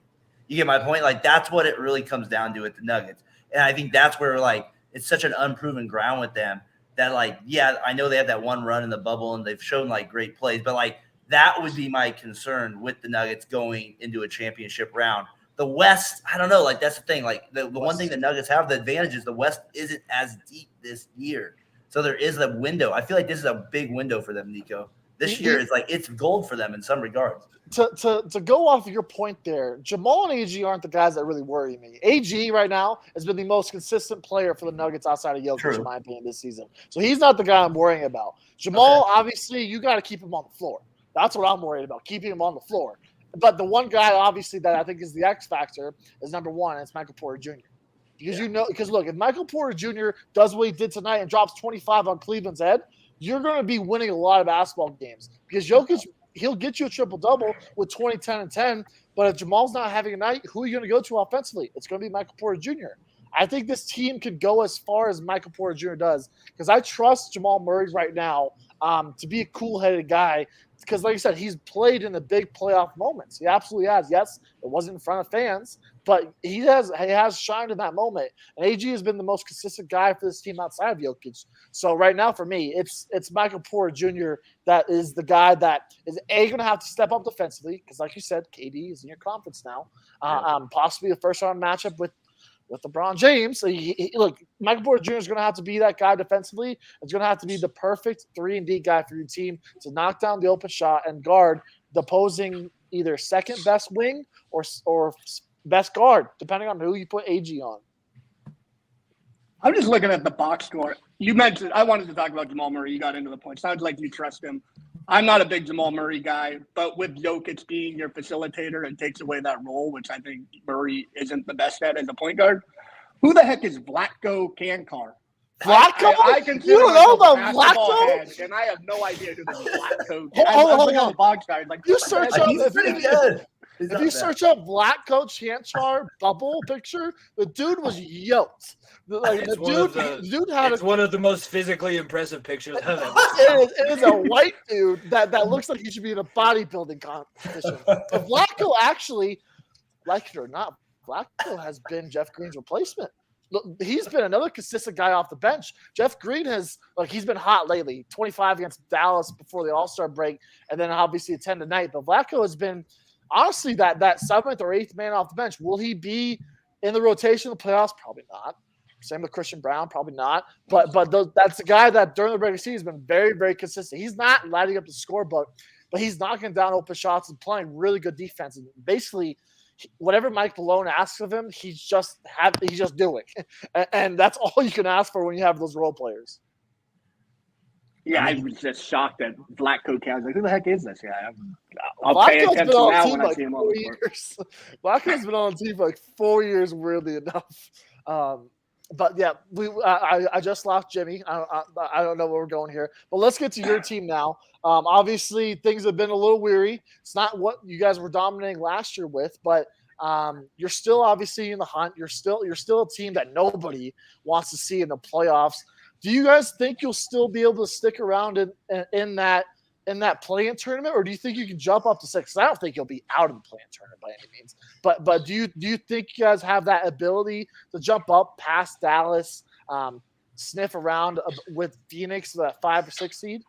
You get my point? Like, that's what it really comes down to with the Nuggets. And I think that's where, like, it's such an unproven ground with them that, like, yeah, I know they had that one run in the bubble and they've shown, like, great plays. But, like, that would be my concern with the Nuggets going into a championship round. The West, I don't know. Like, that's the thing. Like, the one thing the Nuggets have, the advantage is the West isn't as deep this year. So there is a window. I feel like this is a big window for them, Niko. This year is like it's gold for them in some regards. To go off of your point there, Jamal and AG aren't the guys that really worry me. AG right now has been the most consistent player for the Nuggets outside of Jokic, in my opinion, this season. So he's not the guy I'm worrying about. Jamal, obviously, you got to keep him on the floor. That's what I'm worried about, keeping him on the floor. But the one guy, obviously, that I think is the X factor is number one, and it's Michael Porter Jr. Because look, if Michael Porter Jr. does what he did tonight and drops 25 on Cleveland's head, you're going to be winning a lot of basketball games because Jokic, he'll get you a triple-double with 20, 10, and 10. But if Jamal's not having a night, who are you going to go to offensively? It's going to be Michael Porter Jr. I think this team could go as far as Michael Porter Jr. does because I trust Jamal Murray right now to be a cool-headed guy because, like I said, he's played in the big playoff moments. He absolutely has. Yes, it wasn't in front of fans, but he has shined in that moment. And AG has been the most consistent guy for this team outside of Jokic. So right now for me, it's Michael Porter Jr. that is the guy that is going to have to step up defensively because, like you said, KD is in your conference now. Possibly the first-round matchup with LeBron James. So look, Michael Porter Jr. is going to have to be that guy defensively. It's going to have to be the perfect 3-and-D guy for your team to knock down the open shot and guard the opposing either second best wing or best guard, depending on who you put AG on. I'm just looking at the box score. You mentioned I wanted to talk about Jamal Murray. You got into the point. Sounds like you trust him. I'm not a big Jamal Murray guy, but with Jokic being your facilitator and takes away that role, which I think Murray isn't the best at as a point guard. Who the heck is Vlatko Kankar? Vlatko? I consider You don't know myself a about basketball Vlatko? head, and I have no idea who this Vlatko is. Hold I'm on. looking on the box side. Like, You what the search heck? up- He's pretty good. He's If not you bad. search up Vlatko Chanchar bubble picture, the dude was yoked. It's The dude had It's one of the most physically impressive pictures I've ever it is a white dude that looks like he should be in a bodybuilding competition. But Vlatko actually, like it or not, Vlatko has been Jeff Green's replacement. Look, he's been another consistent guy off the bench. Jeff Green he's been hot lately. 25 against Dallas before the All-Star break, and then obviously 10 tonight. But Vlatko has been honestly that 7th or 8th man off the bench. Will he be in the rotation in the playoffs? Probably not. Same with Christian Brown, probably not. But that's a guy that during the regular season has been very, very consistent. He's not lighting up the scorebook, but he's knocking down open shots and playing really good defense. And basically, whatever Mike Malone asks of him, he's just doing. And that's all you can ask for when you have those role players. Yeah, I was just shocked that Vlatko I was like, who the heck is this guy? I'll pay Vlatko's attention been on now the when team I see him on the court. years. Vlatko's been on the team for like 4 years, weirdly enough. But yeah, I just lost Jimmy. I don't know where we're going here, but let's get to your team now. Obviously, things have been a little weary. It's not what you guys were dominating last year with, but you're still obviously in the hunt. You're still a team that nobody wants to see in the playoffs. Do you guys think you'll still be able to stick around in that play-in tournament, or do you think you can jump up to 6? I don't think you'll be out of the play-in tournament by any means. But do you think you guys have that ability to jump up past Dallas, sniff around with Phoenix, that 5 or 6 seed?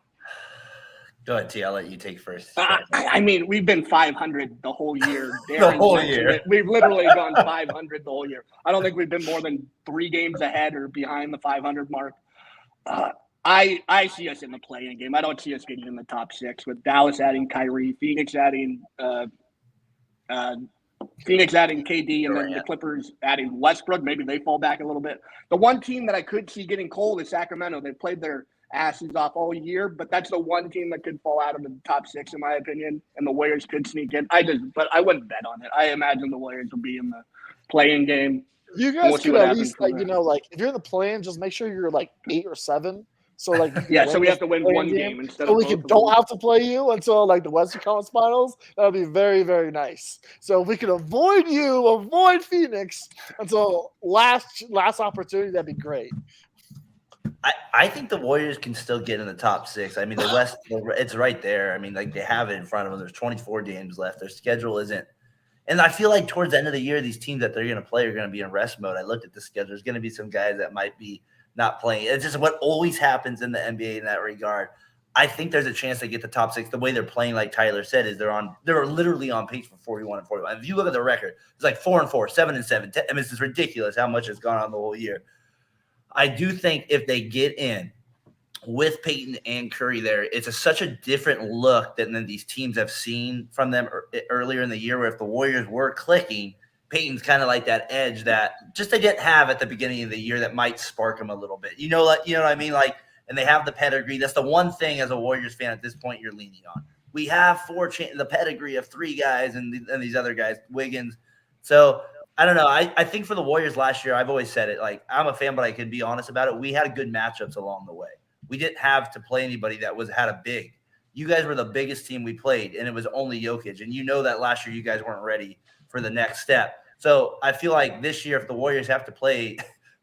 Go ahead, T. I'll let you take first. I mean, we've been 500 the whole year. The whole year. We've literally gone 500 the whole year. I don't think we've been more than 3 games ahead or behind the 500 mark. I see us in the play-in game. I don't see us getting in the top 6 with Dallas adding Kyrie, Phoenix adding KD, and then the Clippers adding Westbrook. Maybe they fall back a little bit. The one team that I could see getting cold is Sacramento. They played their asses off all year, but that's the one team that could fall out of the top 6 in my opinion, and the Warriors could sneak in. But I wouldn't bet on it. I imagine the Warriors will be in the play-in game. You guys could at least, if you're in the play-in, just make sure you're like 8 or 7. So so we have to win one game instead of don't have to play you until like the Western Conference Finals. That would be very, very nice. So if we can avoid Phoenix until last opportunity, that'd be great. I think the Warriors can still get in the top 6. I mean, the West, it's right there. I mean, like they have it in front of them. There's 24 games left. Their schedule isn't. And I feel like towards the end of the year, these teams that they're going to play are going to be in rest mode. I looked at the schedule. There's going to be some guys that might be not playing. It's just what always happens in the NBA in that regard. I think there's a chance they get the top 6. The way they're playing, like Tyler said, is they're literally on pace for 41 and 41. If you look at the record, it's like 4-4, 7-7. I mean, it's ridiculous how much has gone on the whole year. I do think if they get in with Peyton and Curry there, it's such a different look than these teams have seen from them earlier in the year, where if the Warriors were clicking, Peyton's kind of like that edge that just they didn't have at the beginning of the year that might spark them a little bit. You know what I mean? Like, and they have the pedigree. That's the one thing as a Warriors fan at this point you're leaning on. We have the pedigree of 3 guys and these other guys, Wiggins. So I don't know. I think for the Warriors last year, I've always said it. Like, I'm a fan, but I can be honest about it. We had good matchups along the way. We didn't have to play anybody that had a big. You guys were the biggest team we played, and it was only Jokic. And you know that last year you guys weren't ready for the next step. So I feel like this year, if the Warriors have to play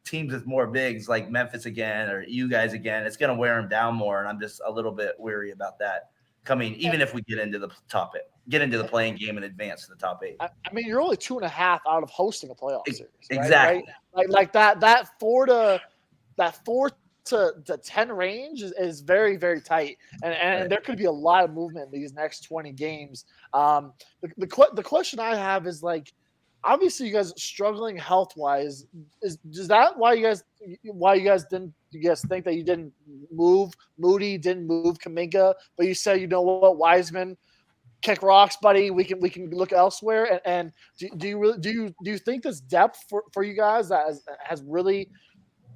teams with more bigs like Memphis again or you guys again, it's going to wear them down more. And I'm just a little bit weary about that coming, even if we get into the playing game and advance to the top 8. I mean, you're only 2.5 out of hosting a playoff series. Right? Exactly. Right? Like that 4 to 10 range is very, very tight, and there could be a lot of movement in these next 20 games. The question I have is, like, obviously you guys struggling health wise. Is that why you guys think that you didn't move Moody, didn't move Kuminga, but you said, you know what, Wiseman, kick rocks, buddy. We can look elsewhere. And do you think this depth for you guys that has really,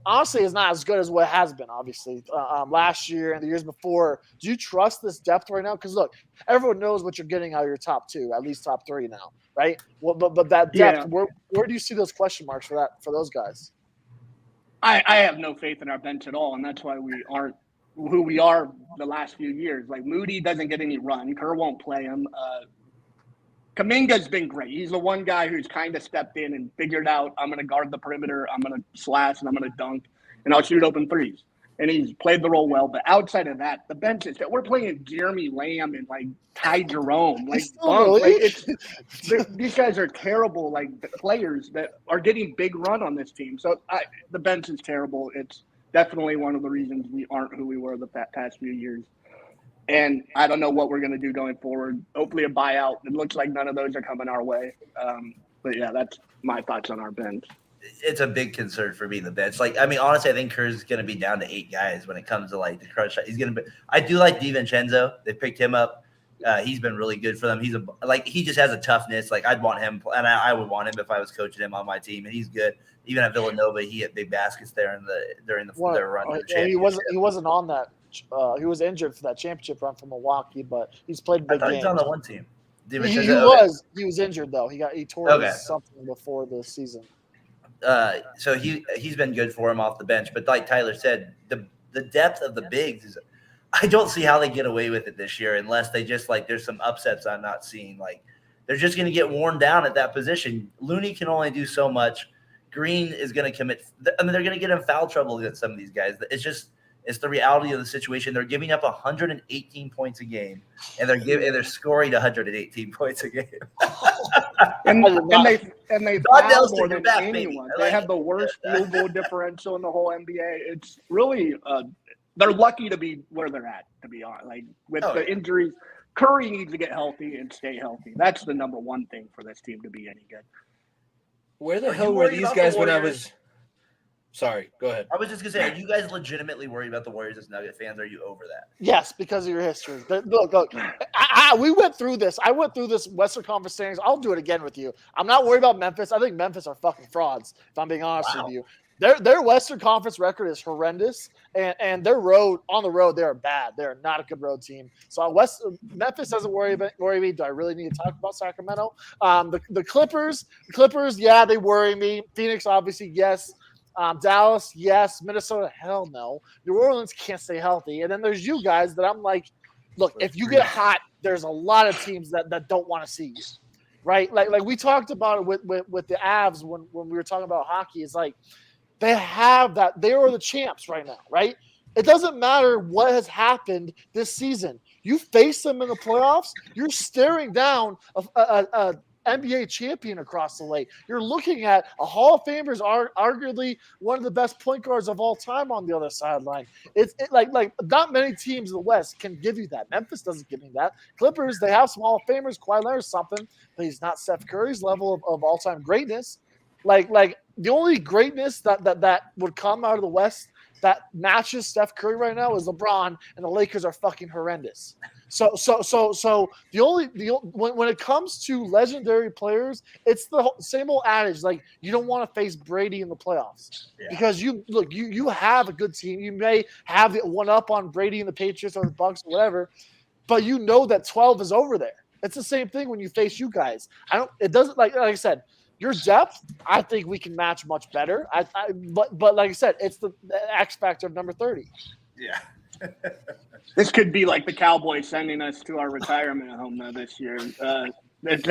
honestly, is not as good as what it has been, obviously, last year and the years before? Do you trust this depth right now? Because, look, everyone knows what you're getting out of your top 2, at least top 3 now, right? Well, but that depth, where do you see those question marks for those guys? I have no faith in our bench at all, and that's why we aren't who we are the last few years. Like Moody doesn't get any run. Kerr won't play him. Kaminga's been great. He's the one guy who's kind of stepped in and figured out, I'm going to guard the perimeter, I'm going to slash, and I'm going to dunk, and I'll shoot open threes. And he's played the role well. But outside of that, the bench is – we're playing Jeremy Lamb and, like, Ty Jerome. Like, these guys are terrible, like, players that are getting big run on this team. So the bench is terrible. It's definitely one of the reasons we aren't who we were the past few years. And I don't know what we're going to do going forward. Hopefully a buyout. It looks like none of those are coming our way. But, yeah, that's my thoughts on our bench. It's a big concern for me, the bench. Like, I mean, honestly, I think Kerr's going to be down to 8 guys when it comes to, like, the crunch shot. He's going to be – I do like DiVincenzo. They picked him up. He's been really good for them. He just has a toughness. Like, I'd want him – and I would want him if I was coaching him on my team. And he's good. Even at Villanova, he hit big baskets there during their run. He wasn't on that. He was injured for that championship run from Milwaukee, but he's played big games. He's on the one team. He was injured though. He tore something before the season. So he's been good for him off the bench. But like Tyler said, the depth of the bigs is – I don't see how they get away with it this year unless they just like there's some upsets I'm not seeing. Like they're just going to get worn down at that position. Looney can only do so much. Green is going to commit – I mean, they're going to get in foul trouble against some of these guys. It's the reality of the situation. They're giving up 118 points a game, and they're scoring 118 points a game. and they foul more than anyone. They have the worst field goal differential in the whole NBA. It's really they're lucky to be where they're at. To be honest, like with injuries, Curry needs to get healthy and stay healthy. That's the number one thing for this team to be any good. Where the hell were these guys when I was? Sorry, go ahead. I was just going to say, are you guys legitimately worried about the Warriors as Nugget fans? Are you over that? Yes, because of your history. Look, we went through this. I went through this Western Conference standings. I'll do it again with you. I'm not worried about Memphis. I think Memphis are fucking frauds, if I'm being honest with you. Their Western Conference record is horrendous, and their on the road, they are bad. They're not a good road team. So Memphis doesn't worry me. Do I really need to talk about Sacramento? The Clippers, yeah, they worry me. Phoenix, obviously, yes. Dallas, yes. Minnesota, hell no. New Orleans can't stay healthy. And then there's you guys that I'm like, look, if you get hot, there's a lot of teams that don't want to see you, right? Like we talked about it with the Avs when we were talking about hockey. It's like they have that. They are the champs right now, right? It doesn't matter what has happened this season. You face them in the playoffs, you're staring down a NBA champion across the lake. You're looking at a Hall of Famer is arguably one of the best point guards of all time on the other sideline. It's like not many teams in the West can give you that. Memphis doesn't give me that. Clippers, they have some Hall of Famers. Kawhi Leonard's something, but he's not Steph Curry's level of all-time greatness. Like the only greatness that would come out of the West that matches Steph Curry right now is LeBron, and the Lakers are fucking horrendous. So when it comes to legendary players, it's the same old adage. Like you don't want to face Brady in the playoffs because you have a good team. You may have the one up on Brady and the Patriots or the Bucks or whatever, but you know that 12 is over there. It's the same thing when you face you guys. It doesn't like I said. Your depth, I think we can match much better. But like I said, it's the X factor of number 30. Yeah. This could be like the Cowboys sending us to our retirement home though this year.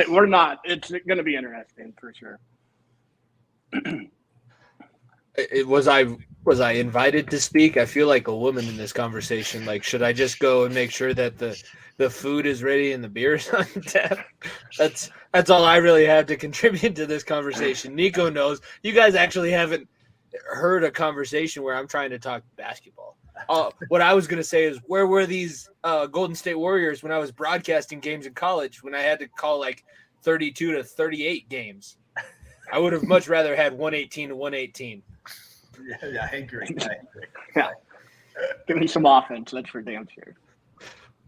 We're not. It's going to be interesting for sure. Was I invited to speak? I feel like a woman in this conversation. Like, should I just go and make sure that the food is ready and the beer is on tap? That's all I really have to contribute to this conversation. Niko knows. You guys actually haven't heard a conversation where I'm trying to talk basketball. What I was going to say is, where were these Golden State Warriors when I was broadcasting games in college, when I had to call like 32 to 38 games? I would have much rather had 118 to 118. Yeah, I agree. Yeah. Give me some offense. That's for damn sure.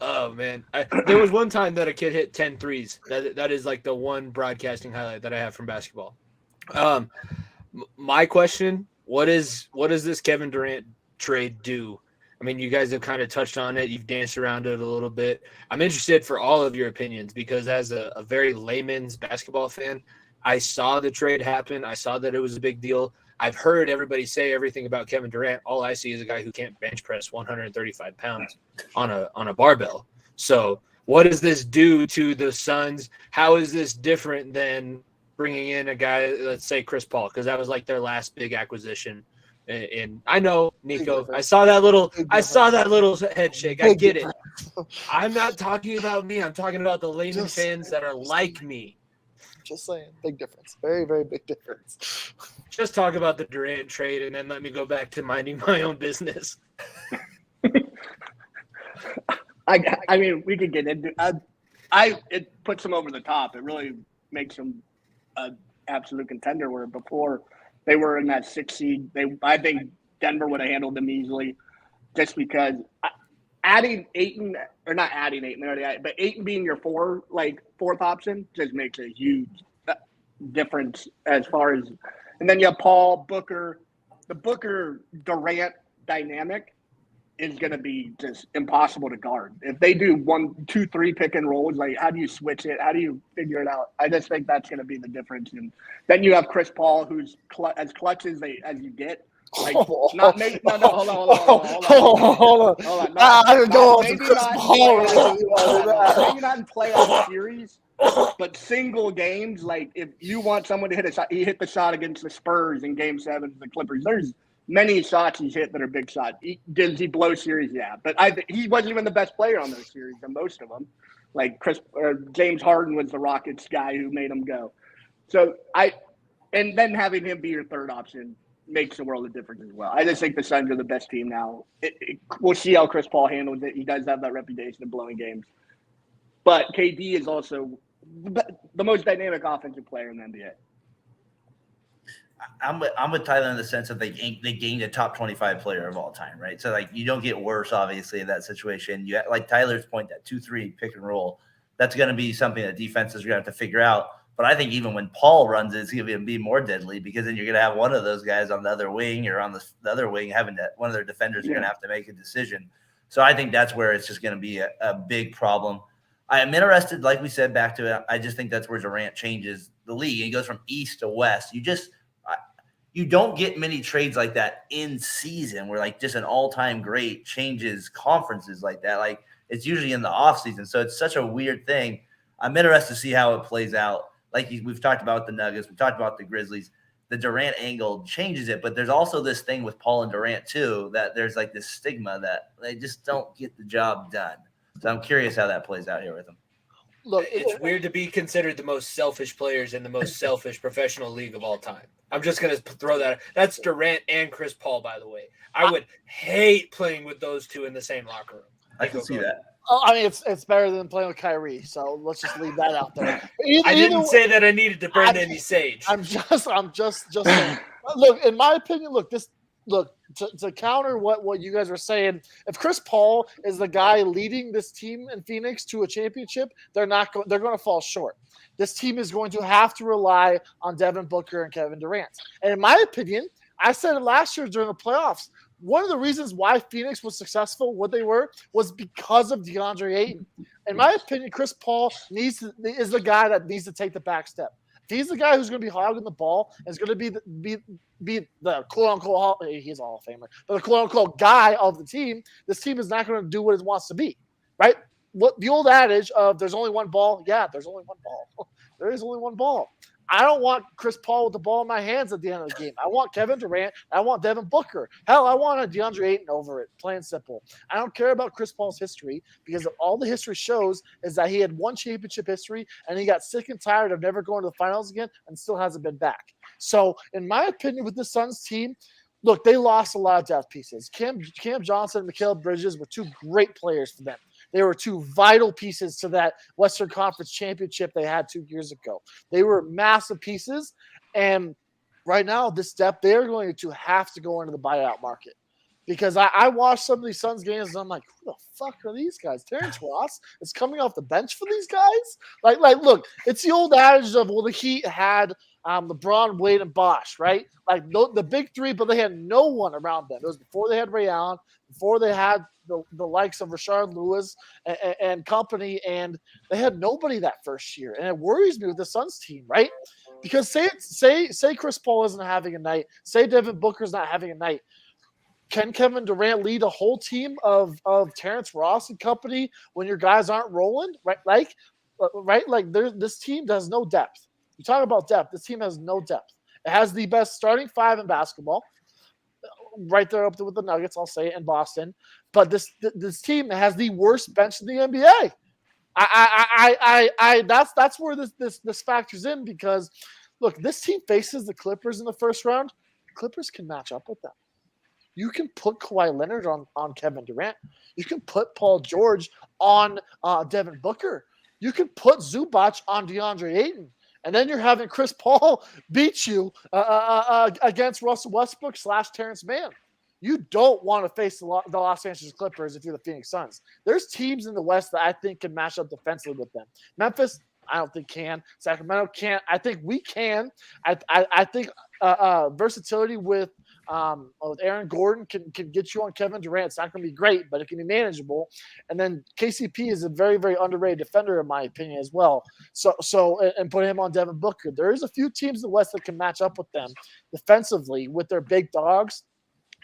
Oh, man. There was one time that a kid hit 10 threes. That is like the one broadcasting highlight that I have from basketball. My question, what does this Kevin Durant trade do? I mean, you guys have kind of touched on it. You've danced around it a little bit. I'm interested for all of your opinions because as a very layman's basketball fan, I saw the trade happen. I saw that it was a big deal. I've heard everybody say everything about Kevin Durant. All I see is a guy who can't bench press 135 pounds on a barbell. So what does this do to the Suns? How is this different than bringing in a guy, let's say Chris Paul, because that was like their last big acquisition. And I know, Niko, I saw that little head shake. I get it. I'm not talking about me. I'm talking about the layman fans that are like me. Just saying, big difference. Very, very big difference. Just talk about the Durant trade and then let me go back to minding my own business. I mean, we could get into it puts them over the top. It really makes them an absolute contender where before they were in that 6 seed. I think Denver would have handled them easily just because adding Ayton, or not adding Ayton, but Ayton being your fourth option just makes a huge difference as far as – and then you have Paul, Booker. The Booker-Durant dynamic is going to be just impossible to guard. If they do 1, 2, 3 pick and rolls, like how do you switch it? How do you figure it out? I just think that's going to be the difference. And then you have Chris Paul, who's as clutch as you get. Like, not maybe no, hold on. I could go on to Chris Paul. Maybe not in playoff series, but single games. Like if you want someone to hit a shot, he hit the shot against the Spurs in Game 7 of the Clippers. There's many shots he's hit that are big shots. Does he blow series? Yeah, but he wasn't even the best player on those series, and most of them, like James Harden was the Rockets guy who made them go. So and then having him be your third option makes a world of difference as well. I just think the Suns are the best team now. We'll see how Chris Paul handles it. He does have that reputation of blowing games, but KD is also the most dynamic offensive player in the NBA. I'm with Tyler in the sense that they gained a top 25 player of all time, right? So like you don't get worse, obviously, in that situation. You like Tyler's point, that 2-3 pick and roll, that's going to be something that defenses are going to have to figure out. But I think even when Paul runs it, it's going to be more deadly because then you're going to have one of those guys on the other wing or on the other wing having one of their defenders are going to have to make a decision. So I think that's where it's just going to be a big problem. I am interested, like we said, back to it. I just think that's where Durant changes the league. He goes from east to west. You don't get many trades like that in season where like just an all-time great changes conferences like that. Like it's usually in the offseason. So it's such a weird thing. I'm interested to see how it plays out. Like we've talked about the Nuggets, we've talked about the Grizzlies. The Durant angle changes it, but there's also this thing with Paul and Durant too, that there's like this stigma that they just don't get the job done. So I'm curious how that plays out here with them. Look, it's weird to be considered the most selfish players in the most selfish professional league of all time. I'm just going to throw that. That's Durant and Chris Paul, by the way. I would hate playing with those two in the same locker room. I can see that. Oh, I mean, it's better than playing with Kyrie, so let's just leave that out there. I didn't say that I needed to burn any sage. I'm just saying. Look, in my opinion, to counter what you guys are saying, if Chris Paul is the guy leading this team in Phoenix to a championship, they're going to fall short. This team is going to have to rely on Devin Booker and Kevin Durant. And in my opinion, I said it last year during the playoffs, one of the reasons why Phoenix was successful, what they were, was because of DeAndre Ayton. In my opinion, Chris Paul is the guy that needs to take the back step. If he's the guy who's going to be hogging the ball and is going to be the quote-unquote – he's a Hall of Famer – but the quote-unquote guy of the team, this team is not going to do what it wants to be, right? What the old adage of there's only one ball, yeah, there's only one ball. There is only one ball. I don't want Chris Paul with the ball in my hands at the end of the game. I want Kevin Durant. I want Devin Booker. Hell, I want a DeAndre Ayton over it, plain simple. I don't care about Chris Paul's history because all the history shows is that he had one championship history and he got sick and tired of never going to the finals again and still hasn't been back. So, in my opinion, with the Suns team, look, they lost a lot of depth pieces. Cam Johnson and Mikal Bridges were two great players for them. They were two vital pieces to that Western Conference championship they had 2 years ago. They were massive pieces, and right now, this depth, they're going to have to go into the buyout market. Because I watched some of these Suns games, and I'm like, who the fuck are these guys? Terrence Ross is coming off the bench for these guys? Like, look, it's the old adage of, well, the Heat had LeBron, Wade, and Bosh, right? Like, the big three, but they had no one around them. It was before they had Ray Allen, before they had the likes of Rashard Lewis and company, and they had nobody that first year. And it worries me with the Suns team, right? Because say Chris Paul isn't having a night. Say Devin Booker's not having a night. Can Kevin Durant lead a whole team of Terrence Ross and company when your guys aren't rolling? Right, this team has no depth. You talk about depth. This team has no depth. It has the best starting five in basketball, right there up there with the Nuggets, I'll say, in Boston. But this team has the worst bench in the NBA. That's where this factors in, because look, this team faces the Clippers in the first round. The Clippers can match up with them. You can put Kawhi Leonard on Kevin Durant. You can put Paul George on Devin Booker. You can put Zubac on DeAndre Ayton. And then you're having Chris Paul beat you against Russell Westbrook / Terrence Mann. You don't want to face the Los Angeles Clippers if you're the Phoenix Suns. There's teams in the West that I think can match up defensively with them. Memphis, I don't think can. Sacramento can't. I think we can. I think versatility with Aaron Gordon can get you on Kevin Durant. It's not going to be great, but it can be manageable. And then KCP is a very, very underrated defender, in my opinion, as well. So and put him on Devin Booker. There's a few teams in the West that can match up with them defensively with their big dogs.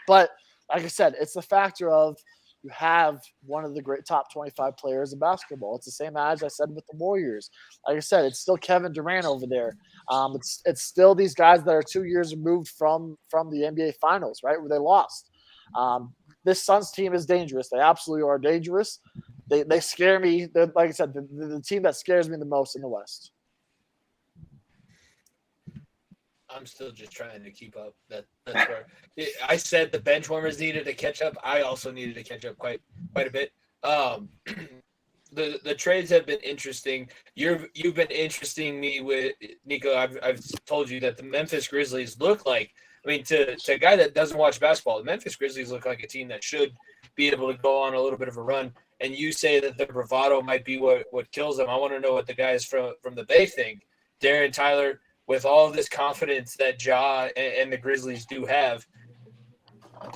But like I said, it's the factor of you have one of the great top 25 players in basketball. It's the same as I said with the Warriors. Like I said, it's still Kevin Durant over there. It's still these guys that are 2 years removed from the NBA Finals, right, where they lost. This Suns team is dangerous. They absolutely are dangerous. They scare me. They're, like I said, the team that scares me the most in the West. I'm still just trying to keep up. That's where I said the bench warmers needed to catch up. I also needed to catch up quite a bit. The trades have been interesting. You've been interesting me with Nico. I've told you that the Memphis Grizzlies look like. I mean, to a guy that doesn't watch basketball, the Memphis Grizzlies look like a team that should be able to go on a little bit of a run. And you say that the bravado might be what kills them. I want to know what the guys from the Bay think. Daren, Tyler, with all of this confidence that Ja and the Grizzlies do have,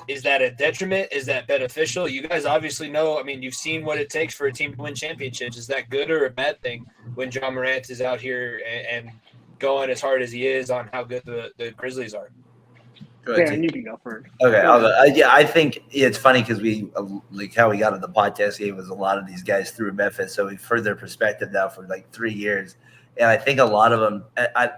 is that a detriment? Is that beneficial? You guys obviously know. I mean, you've seen what it takes for a team to win championships. Is that good or a bad thing when Ja Morant is out here and going as hard as he is on how good the Grizzlies are? Daren, you can go first. Okay, I think it's funny because we like how we got on the podcast game was a lot of these guys through Memphis, so we've heard their perspective now for like 3 years. And I think a lot of them,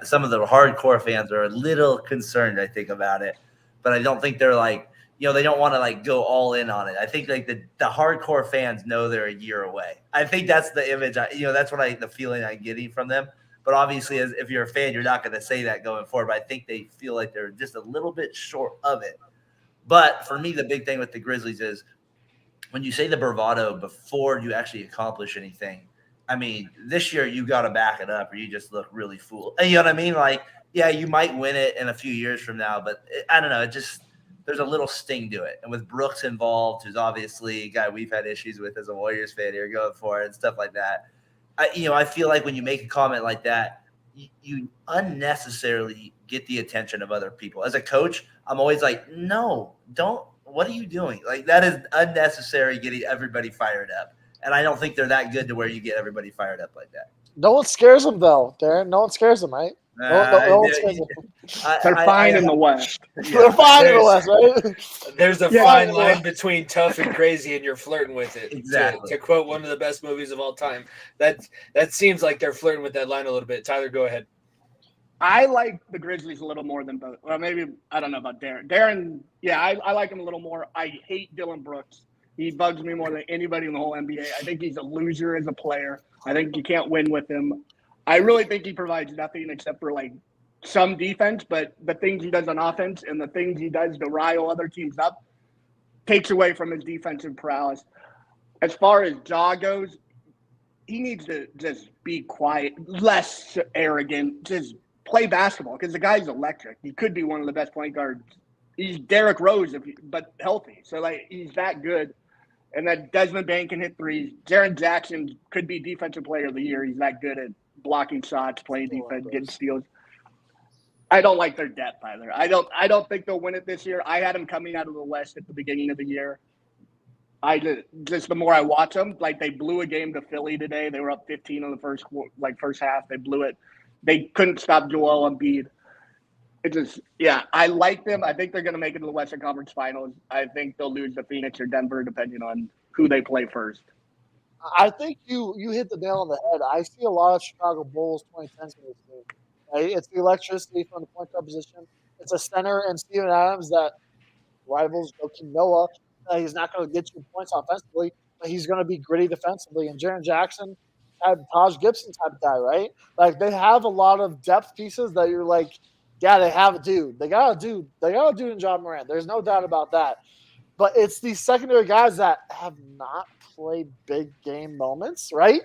some of the hardcore fans are a little concerned, I think, about it. But I don't think they're like, they don't want to like go all in on it. I think like the hardcore fans know they're a year away. I think that's the image, that's what the feeling I'm getting from them. But obviously, if you're a fan, you're not going to say that going forward. But I think they feel like they're just a little bit short of it. But for me, the big thing with the Grizzlies is when you say the bravado before you actually accomplish anything, I mean, this year you got to back it up or you just look really fool. You know what I mean? Like, yeah, you might win it in a few years from now, but I don't know. There's a little sting to it. And with Brooks involved, who's obviously a guy we've had issues with as a Warriors fan here going for it and stuff like that. I feel like when you make a comment like that, you unnecessarily get the attention of other people. As a coach, I'm always like, no, don't. What are you doing? Like, that is unnecessary getting everybody fired up. And I don't think they're that good to where you get everybody fired up like that. No one scares them, though, Daren. No one scares them, right? No one scares them. They're fine in the West. They're fine in the West, right? There's a fine line between tough and crazy, and you're flirting with it. Exactly. To quote one of the best movies of all time, that seems like they're flirting with that line a little bit. Tyler, go ahead. I like the Grizzlies a little more than both. Well, maybe I don't know about Daren. Daren, yeah, I like him a little more. I hate Dylan Brooks. He bugs me more than anybody in the whole NBA. I think he's a loser as a player. I think you can't win with him. I really think he provides nothing except for like some defense, but the things he does on offense and the things he does to rile other teams up takes away from his defensive prowess. As far as Ja goes, he needs to just be quiet, less arrogant, just play basketball because the guy's electric. He could be one of the best point guards. He's Derrick Rose, but healthy. So, like, he's that good. And then Desmond Bain can hit threes. Jaren Jackson could be Defensive Player of the Year. He's that good at blocking shots, playing defense, getting steals. I don't like their depth either. I don't think they'll win it this year. I had them coming out of the West at the beginning of the year. Just the more I watch them, like they blew a game to Philly today. They were up 15 on the first half. They blew it. they couldn't stop Joel Embiid. It just, yeah, I like them. I think they're going to make it to the Western Conference Finals. I think they'll lose to Phoenix or Denver, depending on who they play first. I think you hit the nail on the head. I see a lot of Chicago Bulls 2010s in this team. Right? It's the electricity from the point guard position. It's a center and Steven Adams that rivals Joakim Noah. He's not going to get you points offensively, but he's going to be gritty defensively. And Jaren Jackson, Taj Gibson type guy, right? Like they have a lot of depth pieces that you're like, yeah, they have a dude. They got a dude. They got a dude in John Morant. There's no doubt about that. But it's these secondary guys that have not played big game moments, right?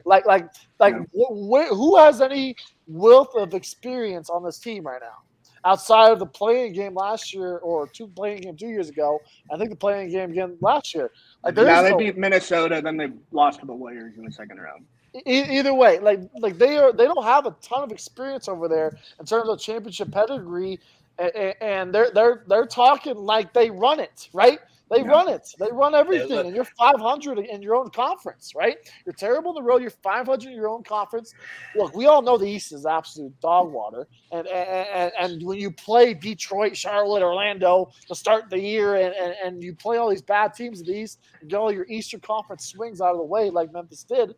Who has any wealth of experience on this team right now? Outside of the playing game last year or playing game 2 years ago, I think the playing game again last year. Like they beat Minnesota, then they lost to the Warriors in the second round. Either way, like they don't have a ton of experience over there in terms of championship pedigree, and they're talking like they run it, right? They run it. They run everything, and you're 500 in your own conference, right? You're terrible in the road. You're 500 in your own conference. Look, we all know the East is absolute dog water, and when you play Detroit, Charlotte, Orlando to start the year, and you play all these bad teams in the East, and get all your Eastern Conference swings out of the way like Memphis did,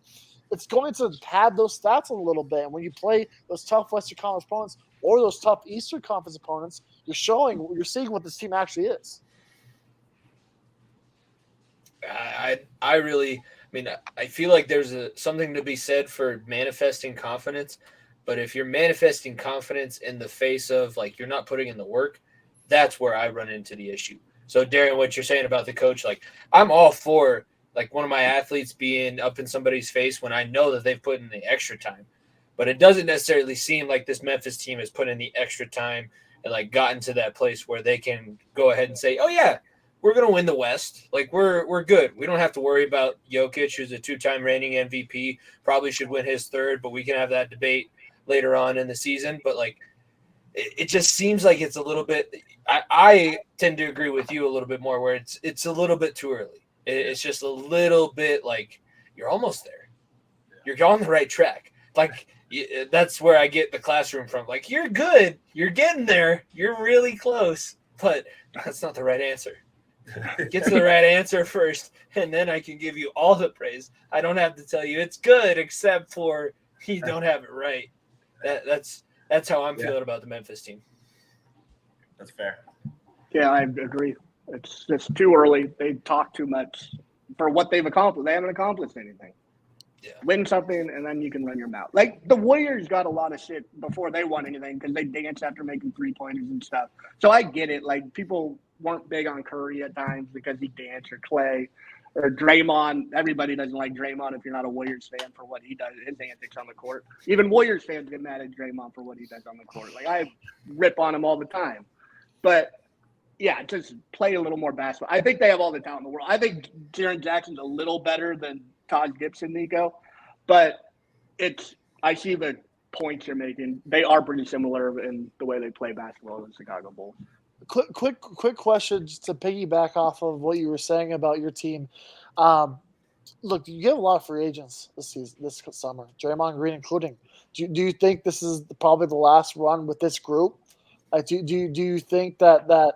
it's going to pad those stats a little bit. And when you play those tough Western Conference opponents or those tough Eastern Conference opponents, you're seeing what this team actually is. I feel like there's something to be said for manifesting confidence, but if you're manifesting confidence in the face of like you're not putting in the work, that's where I run into the issue. So Daren, what you're saying about the coach, like I'm all for like one of my athletes being up in somebody's face when I know that they've put in the extra time, but it doesn't necessarily seem like this Memphis team has put in the extra time and like gotten to that place where they can go ahead and say, oh yeah, we're going to win the West. Like we're good. We don't have to worry about Jokic, who's a 2-time reigning MVP, probably should win his third, but we can have that debate later on in the season. But like, it just seems like it's a little bit, I tend to agree with you a little bit more where it's a little bit too early. It's just a little bit like you're almost there. You're on the right track. Like that's where I get the classroom from. Like you're good. You're getting there. You're really close, but that's not the right answer. Get to the right answer first, and then I can give you all the praise. I don't have to tell you it's good, except for you don't have it right. That's how I'm feeling about the Memphis team. That's fair. Yeah, I agree. It's just too early. They talk too much for what they've accomplished. They haven't accomplished anything. Yeah. Win something, and then you can run your mouth. Like the Warriors got a lot of shit before they won anything because they danced after making 3-pointers and stuff. So I get it. Like people weren't big on Curry at times because he danced, or Clay, or Draymond. Everybody doesn't like Draymond if you're not a Warriors fan for what he does, his antics on the court. Even Warriors fans get mad at Draymond for what he does on the court. Like I rip on him all the time. But yeah, just play a little more basketball. I think they have all the talent in the world. I think Jaren Jackson's a little better than Taj Gibson, Niko. But I see the points you're making. They are pretty similar in the way they play basketball in the Chicago Bulls. Quick question just to piggyback off of what you were saying about your team. Look, you get a lot of free agents this summer, Draymond Green including. Do you think this is probably the last run with this group? Like, do you think that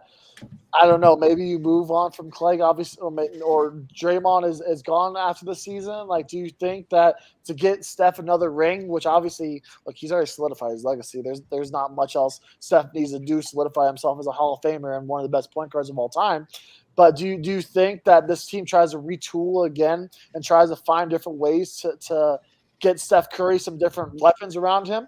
I don't know, maybe you move on from Clay, obviously, or Draymond is gone after the season? Like, do you think that to get Steph another ring, which obviously, look, he's already solidified his legacy. There's not much else Steph needs to do to solidify himself as a Hall of Famer and one of the best point guards of all time. But do you think that this team tries to retool again and tries to find different ways to get Steph Curry some different weapons around him?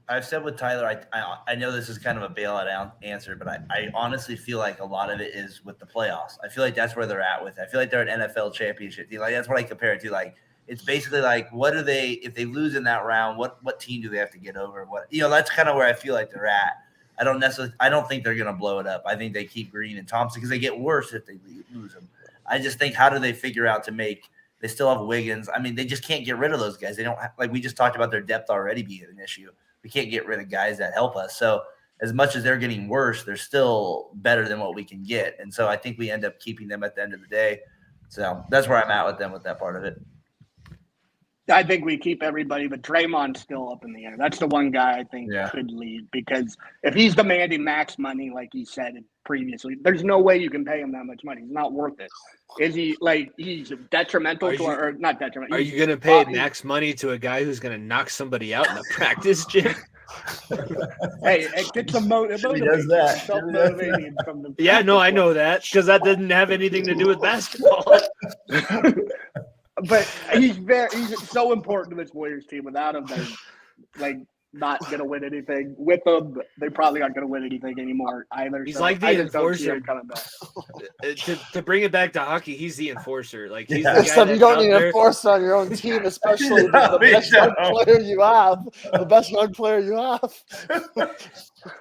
I've said with Tyler, I know this is kind of a bailout answer, but I honestly feel like a lot of it is with the playoffs. I feel like that's where they're at with it. I feel like they're an NFL championship team. Like that's what I compare it to. Like it's basically like what do they if they lose in that round, what team do they have to get over? That's kind of where I feel like they're at. I don't think they're gonna blow it up. I think they keep Green and Thompson because they get worse if they lose them. I just think how do they figure out to make they still have Wiggins. I mean, they just can't get rid of those guys. They don't like we just talked about their depth already being an issue. We can't get rid of guys that help us. So as much as they're getting worse, they're still better than what we can get. And so I think we end up keeping them at the end of the day. So that's where I'm at with them with that part of it. I think we keep everybody, but Draymond's still up in the air. That's the one guy I think Yeah. could leave, because if he's demanding max money, like he said previously, there's no way you can pay him that much money. He's not worth it. Is he he's detrimental to our, or not detrimental? Are you going to pay max money to a guy who's going to knock somebody out in a practice gym? Hey, it gets some motivation. He does that. Self-motivating from the Yeah, no, I know that, because that didn't have anything to do with basketball. But he's so important to this Warriors team. Without him, they're not gonna win anything. With him, they probably aren't gonna win anything anymore either. He's so like the I just don't see enforcer. him coming back. To bring it back to hockey, he's the enforcer. Like he's Yeah. the guy Except you that's don't out need there. to enforce it on your own team, especially the No, best we young don't. player you have. The best young player you have.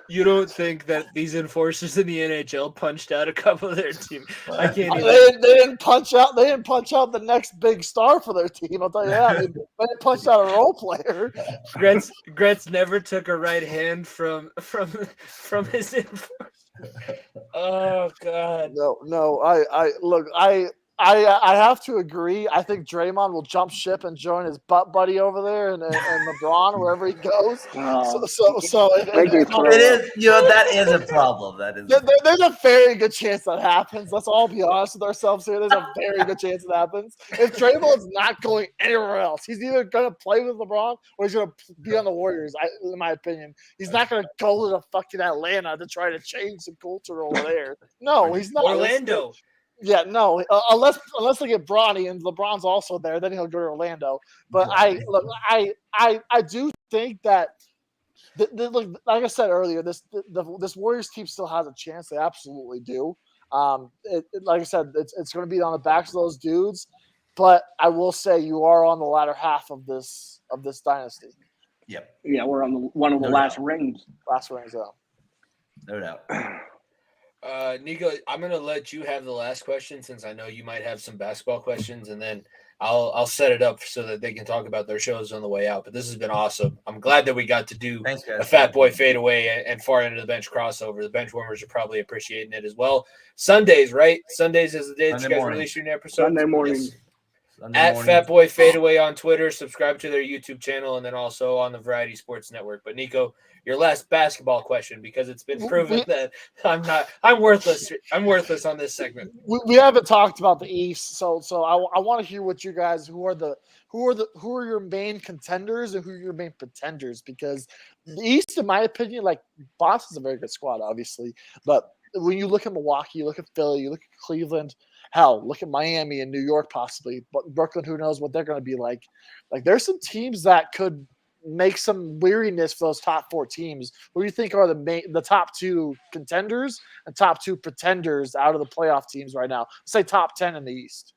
You don't think that these enforcers in the NHL punched out a couple of their team? I can't even. They didn't punch out. They didn't punch out the next big star for their team. I'll tell you that. They punched out a role player. Gretz never took a right hand from his enforcer. Oh God. No. I have to agree. I think Draymond will jump ship and join his butt buddy over there and LeBron wherever he goes. It is, that is a problem. That is. There's a very good chance that happens. Let's all be honest with ourselves here. There's a very good chance that happens. If Draymond's not going anywhere else, he's either going to play with LeBron or he's going to be on the Warriors. In my opinion, he's not going to go to fucking Atlanta to try to change the culture over there. No, he's not. Orlando. Yeah, no. Unless they get Bronny and LeBron's also there, then he'll go to Orlando. But I do think that, like I said earlier, this Warriors team still has a chance. They absolutely do. Like I said, it's going to be on the backs of those dudes. But I will say you are on the latter half of this dynasty. Yep. Yeah, we're on one of the last rings. Last rings, though. No doubt. Nico, I'm gonna let you have the last question since I know you might have some basketball questions, and then I'll set it up so that they can talk about their shows on the way out. But this has been awesome. I'm glad that we got to do a Fat Boy fadeaway and far end of the bench crossover. The bench warmers are probably appreciating it as well. Sundays, right? Sundays is the day that you guys release your new episode. Sunday morning. Yes. At Fat Boy Fadeaway on Twitter, subscribe to their YouTube channel, and then also on the Variety Sports Network. But Nico, your last basketball question, because it's been proven that I'm worthless. I'm worthless on this segment. We haven't talked about the East, so I want to hear what you guys who are your main contenders and who are your main pretenders, because the East, in my opinion, like Boston's a very good squad, obviously, but when you look at Milwaukee, you look at Philly, you look at Cleveland. Hell, look at Miami and New York possibly, but Brooklyn, who knows what they're going to be like. Like, there's some teams that could make some weariness for those top four teams. Who do you think are the top two contenders and top two pretenders out of the playoff teams right now? Let's say top 10 in the East.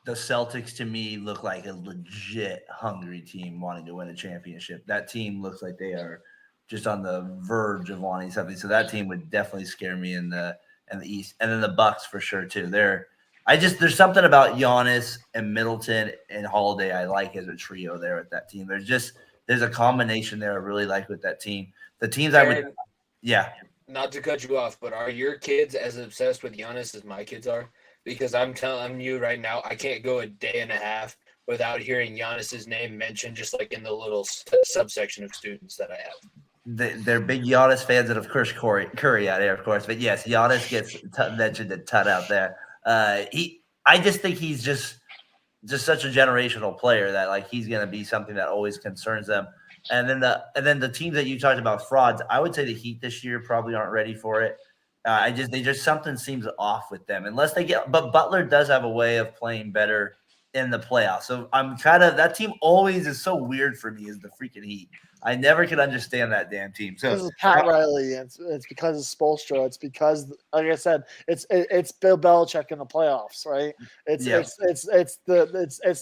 The Celtics, to me, look like a legit hungry team wanting to win a championship. That team looks like they are just on the verge of wanting something. So that team would definitely scare me in the East, and then the Bucks for sure too. There's something about Giannis and Middleton and Holiday I like as a trio there with that team. There's a combination there I really like with that team. The teams Not to cut you off, but are your kids as obsessed with Giannis as my kids are? Because I'm telling you right now, I can't go a day and a half without hearing Giannis's name mentioned, just like in the little subsection of students that I have. They're big Giannis fans, and of course Curry out here, of course. But yes, Giannis gets mentioned a ton out there. I just think he's just such a generational player that like he's going to be something that always concerns them. And then the teams that you talked about frauds, I would say the Heat this year probably aren't ready for it. Something seems off with them unless they get. But Butler does have a way of playing better in the playoffs. So I'm that team always is so weird for me is the freaking Heat. I never could understand that damn team. So this is Pat Riley. It's because of Spoelstra. It's because, like I said, it's Bill Belichick in the playoffs, right? It's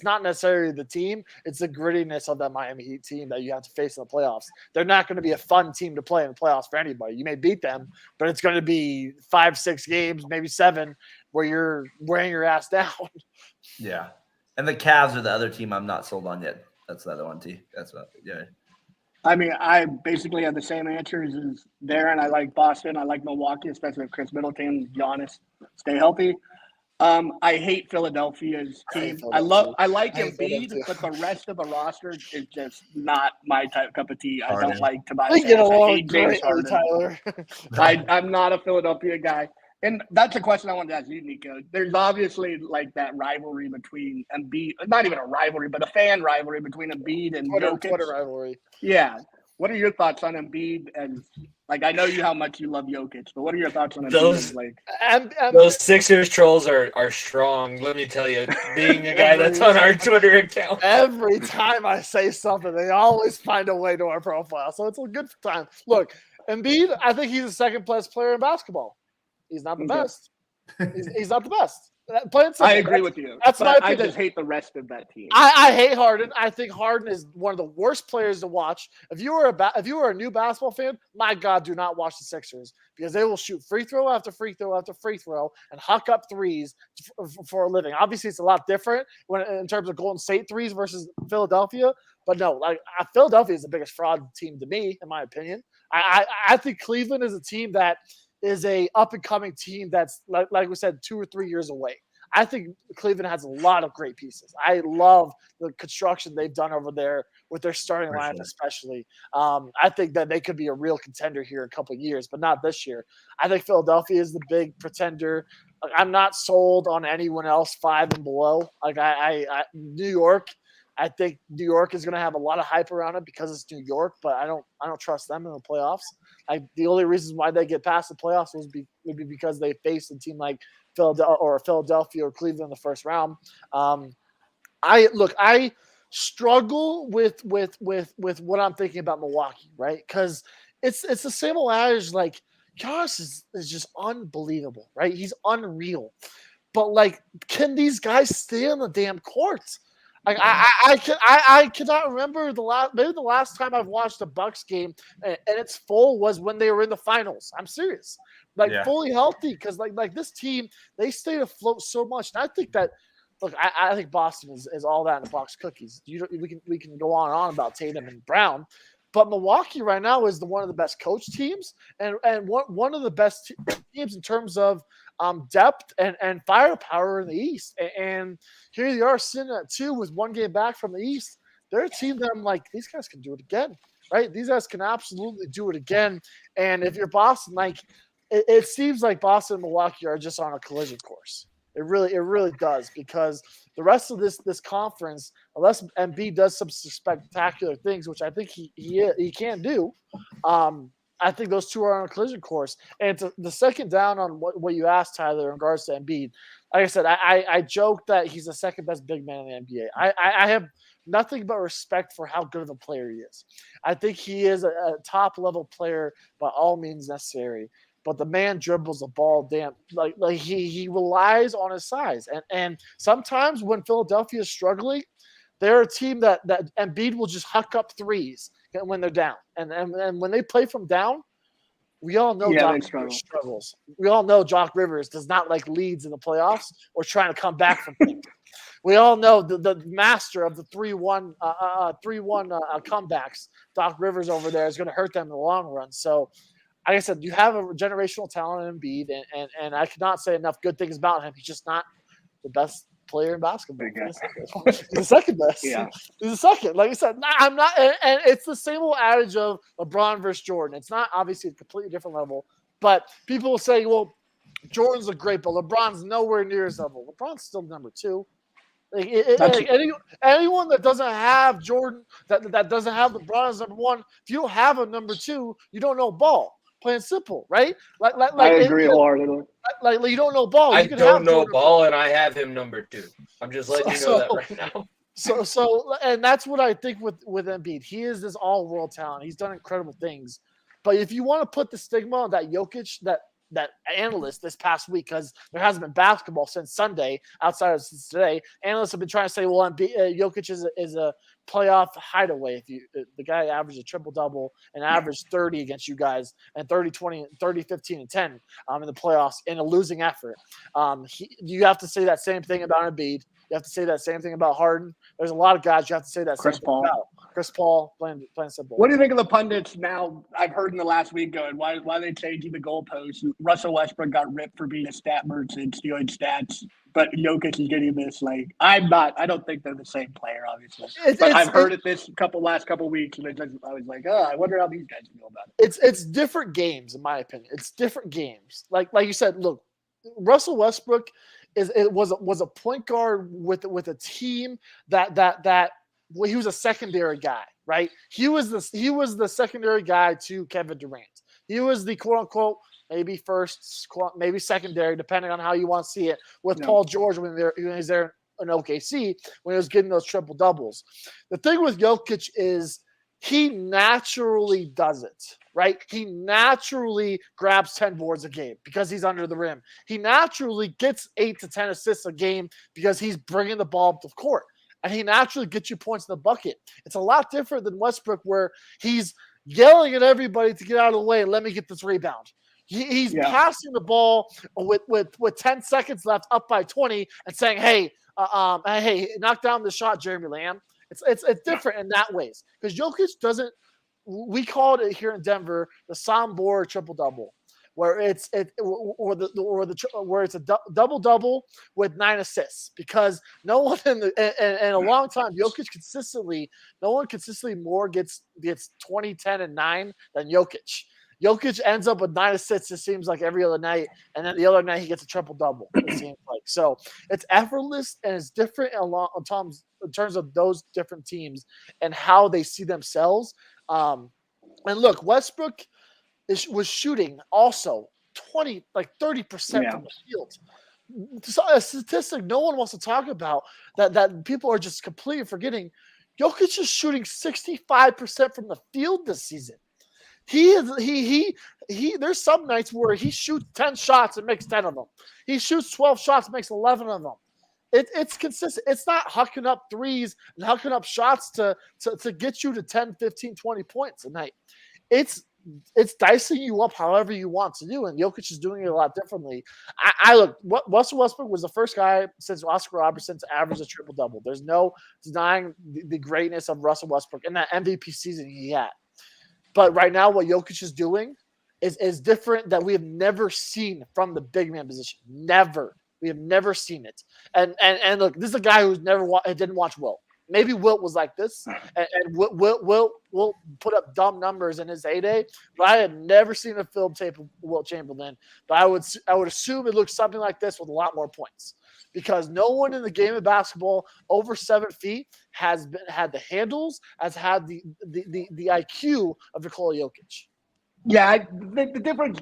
not necessarily the team. It's the grittiness of that Miami Heat team that you have to face in the playoffs. They're not going to be a fun team to play in the playoffs for anybody. You may beat them, but it's going to be 5-6 games, maybe 7, where you're wearing your ass down. Yeah, and the Cavs are the other team I'm not sold on yet. That's the other one, T. That's what. Yeah. I mean, I basically have the same answers as Daren. I like Boston. I like Milwaukee, especially if Chris Middleton, Giannis stay healthy. I hate Philadelphia's I hate team. Philadelphia. I like I hate Embiid, Philadelphia. but the rest of the roster is just not my cup of tea. I Harden. don't like Tobias We get Harris. I along hate James greatly, Harden. Tyler. I'm not a Philadelphia guy. And that's a question I wanted to ask you, Nico. There's obviously like that rivalry between Embiid, not even a rivalry, but a fan rivalry between Embiid and Jokic. Twitter rivalry. Yeah. What are your thoughts on Embiid? And like, I know how much you love Jokic, but what are your thoughts on Embiid? Those Sixers trolls are strong. Let me tell you, being a guy that's on our Twitter account. Every time I say something, they always find a way to our profile. So it's a good time. Look, Embiid, I think he's the second best player in basketball. He's not the best. He's not the best. I agree with you. That's my I opinion. just hate the rest of that team. I hate Harden. I think Harden is one of the worst players to watch. If you are a new basketball fan, my God, do not watch the Sixers because they will shoot free throw after free throw after free throw and huck up threes for a living. Obviously, it's a lot different in terms of Golden State threes versus Philadelphia. But no, Philadelphia is the biggest fraud team to me, in my opinion. I think Cleveland is a team that is a up-and-coming team that's, like we said, 2 or 3 years away. I think Cleveland has a lot of great pieces. I love the construction they've done over there with their starting lineup, especially. I think that they could be a real contender here in a couple of years, but not this year. I think Philadelphia is the big pretender. I'm not sold on anyone else 5 and below. New York. I think New York is going to have a lot of hype around it because it's New York, but I don't trust them in the playoffs. The only reason why they get past the playoffs would be because they faced a team like Philadelphia or Cleveland in the first round. I struggle with what I'm thinking about Milwaukee, right? Because it's the same old adage, like Josh is just unbelievable, right? He's unreal, but can these guys stay on the damn courts? I cannot remember the last time I've watched a Bucks game and it's full was when they were in the finals. I'm serious, fully healthy because this team, they stayed afloat so much. And I think that I think Boston is all that in a box of cookies. We can go on and on about Tatum and Brown, but Milwaukee right now is one of the best coach teams and one of the best teams in terms of depth and firepower in the East. And here they are sitting at 2 with 1 game back from the East. They're a team that I'm like, these guys can do it again, right? These guys can absolutely do it again. And if you're Boston, it seems like Boston and Milwaukee are just on a collision course. It really does, because the rest of this conference, unless Embiid does some spectacular things, which I think he can do, I think those two are on a collision course. And the second down on what you asked, Tyler, in regards to Embiid, like I said, I joke that he's the second best big man in the NBA. I have nothing but respect for how good of a player he is. I think he is a top-level player by all means necessary. But the man dribbles the ball he relies on his size. And sometimes when Philadelphia is struggling, they're a team that Embiid will just huck up threes when they're down. And when they play from down, we all know Doc Rivers struggles. We all know Doc Rivers does not like leads in the playoffs or trying to come back from things. We all know the master of the 3-1 comebacks. Doc Rivers over there is going to hurt them in the long run. So, like I said, you have a generational talent in Embiid, and I cannot say enough good things about him. He's just not the best player in basketball. He's the second best. Yeah. He's the second. Like I said, I'm not, and it's the same old adage of LeBron versus Jordan. It's not obviously a completely different level, but people will say, well, Jordan's a great, but LeBron's nowhere near his level. LeBron's still number 2. Anyone that doesn't have Jordan, that doesn't have LeBron as number 1, if you don't have a number 2, you don't know ball. Plain simple, right? I agree wholeheartedly. You don't know ball. I don't know ball, and I have him number 2. I'm just letting you know that right now. So, and that's what I think with Embiid. He is this all-world talent. He's done incredible things. But if you want to put the stigma on that Jokic, that analyst this past week, because there hasn't been basketball since Sunday outside of today, analysts have been trying to say, well, Jokic is a playoff hideaway. The guy averaged a triple-double and averaged 30 against you guys and 30, 20, 30, 15, and 10 in the playoffs in a losing effort. You have to say that same thing about Embiid. You have to say that same thing about Harden. There's a lot of guys you have to say that same thing about. Chris Paul playing simple. What do you think of the pundits now? I've heard in the last week going, why are they changing the goalposts? Russell Westbrook got ripped for being a stat merchant, stealing stats, but Jokic is getting this. Like, I don't think they're the same player, obviously. But I've heard it this last couple weeks, and I was like, I wonder how these guys feel about it. It's different games, in my opinion. It's different games. Like you said, look, Russell Westbrook was a point guard with a team that he was a secondary guy, right? He was the secondary guy to Kevin Durant. He was the quote unquote maybe first, maybe secondary, depending on how you want to see it, with Paul George when he was there in OKC when he was getting those triple doubles. The thing with Jokic is he naturally does it, right? He naturally grabs 10 boards a game because he's under the rim. He naturally gets 8 to 10 assists a game because he's bringing the ball up the court. And he naturally gets you points in the bucket. It's a lot different than Westbrook, where he's yelling at everybody to get out of the way and let me get this rebound. He's passing the ball with 10 seconds left, up by 20, and saying, hey, knock down the shot, Jeremy Lamb. It's different in that ways, because Jokic doesn't. We called it here in Denver the Sombor triple double, where it's a double double with 9 assists, because no one in a long time Jokic consistently more gets 20, 10, and 9 than Jokic. Jokic ends up with 9 assists, it seems like, every other night, and then the other night he gets a triple double. It seems like. So it's effortless, and it's different in terms of those different teams and how they see themselves. And look, Westbrook was shooting also 30% from the field. So a statistic no one wants to talk about that people are just completely forgetting. Jokic is shooting 65% from the field this season. There's some nights where he shoots 10 shots and makes 10 of them. He shoots 12 shots and makes 11 of them. It's consistent. It's not hucking up threes and hucking up shots to get you to 10, 15, 20 points a night. It's dicing you up however you want to do, and Jokic is doing it a lot differently. I look, Russell Westbrook was the first guy since Oscar Robertson to average a triple-double. There's no denying the greatness of Russell Westbrook in that MVP season he had. But right now, what Jokic is doing is different, that we have never seen from the big man position. Never. We have never seen it. And look, this is a guy who's didn't watch Wilt. Maybe Wilt was like this, and Wilt put up dumb numbers in his heyday, but I had never seen a film tape of Wilt Chamberlain. But I would assume it looks something like this with a lot more points, because no one in the game of basketball over 7 feet has had the handles, has had the IQ of Nikola Jokic. Yeah, the difference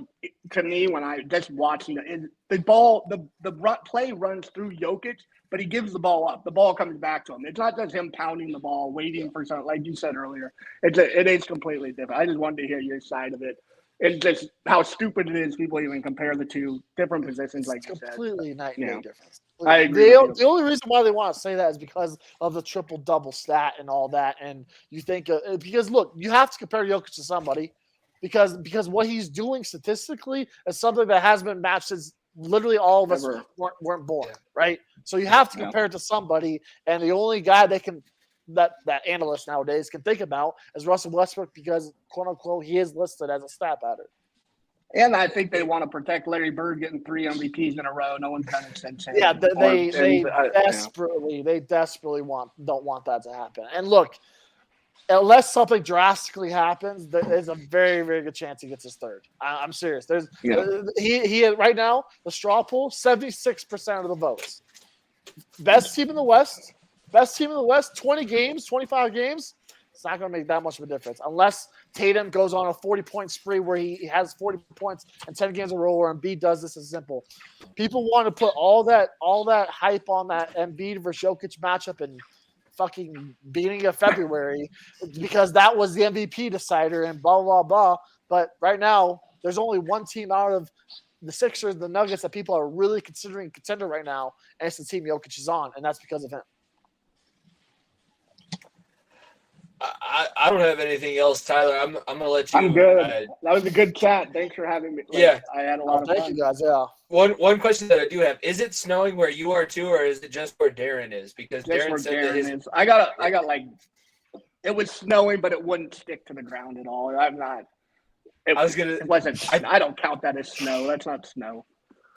to me when I just watching it is the ball, the play runs through Jokic, but he gives the ball up. The ball comes back to him. It's not just him pounding the ball, waiting for something, like you said earlier. It is completely different. I just wanted to hear your side of it. It's just how stupid it is people even compare the two different positions, like you said. Completely night and day difference. I agree. The only reason why they want to say that is because of the triple-double stat and all that. And you think because, look, you have to compare Jokic to somebody. Because what he's doing statistically is something that has been matched since literally all of us weren't born, right? So you have to compare it to somebody, and the only guy that analysts nowadays can think about is Russell Westbrook, because quote unquote he is listed as a stat pattern. And I think they want to protect Larry Bird getting 3 MVPs in a row. No one's going to send him. Yeah, they desperately don't want that to happen. And look, unless something drastically happens, there's a very, very good chance he gets his third. I'm serious. He right now, the straw poll, 76% of the votes. Best team in the West, 20 games, 25 games. It's not going to make that much of a difference unless Tatum goes on a 40-point spree where he has 40 points and 10 games in a row, or Embiid does this. As simple. People want to put all that hype on that Embiid versus Jokic matchup in fucking beginning of February, because that was the MVP decider and blah, blah, blah. But right now, there's only one team out of the Sixers, the Nuggets, that people are really considering contender right now, and it's the team Jokic is on, and that's because of him. I don't have anything else, Tyler. I'm gonna let you. I'm good. That was a good chat. Thanks for having me. I had a lot of fun. Thank you guys. Yeah. One question that I do have: is it snowing where you are too, or is it just where Daren is? Because just Daren where said Daren that is. I got like it was snowing, but it wouldn't stick to the ground at all. I'm not. It wasn't. I don't count that as snow. That's not snow.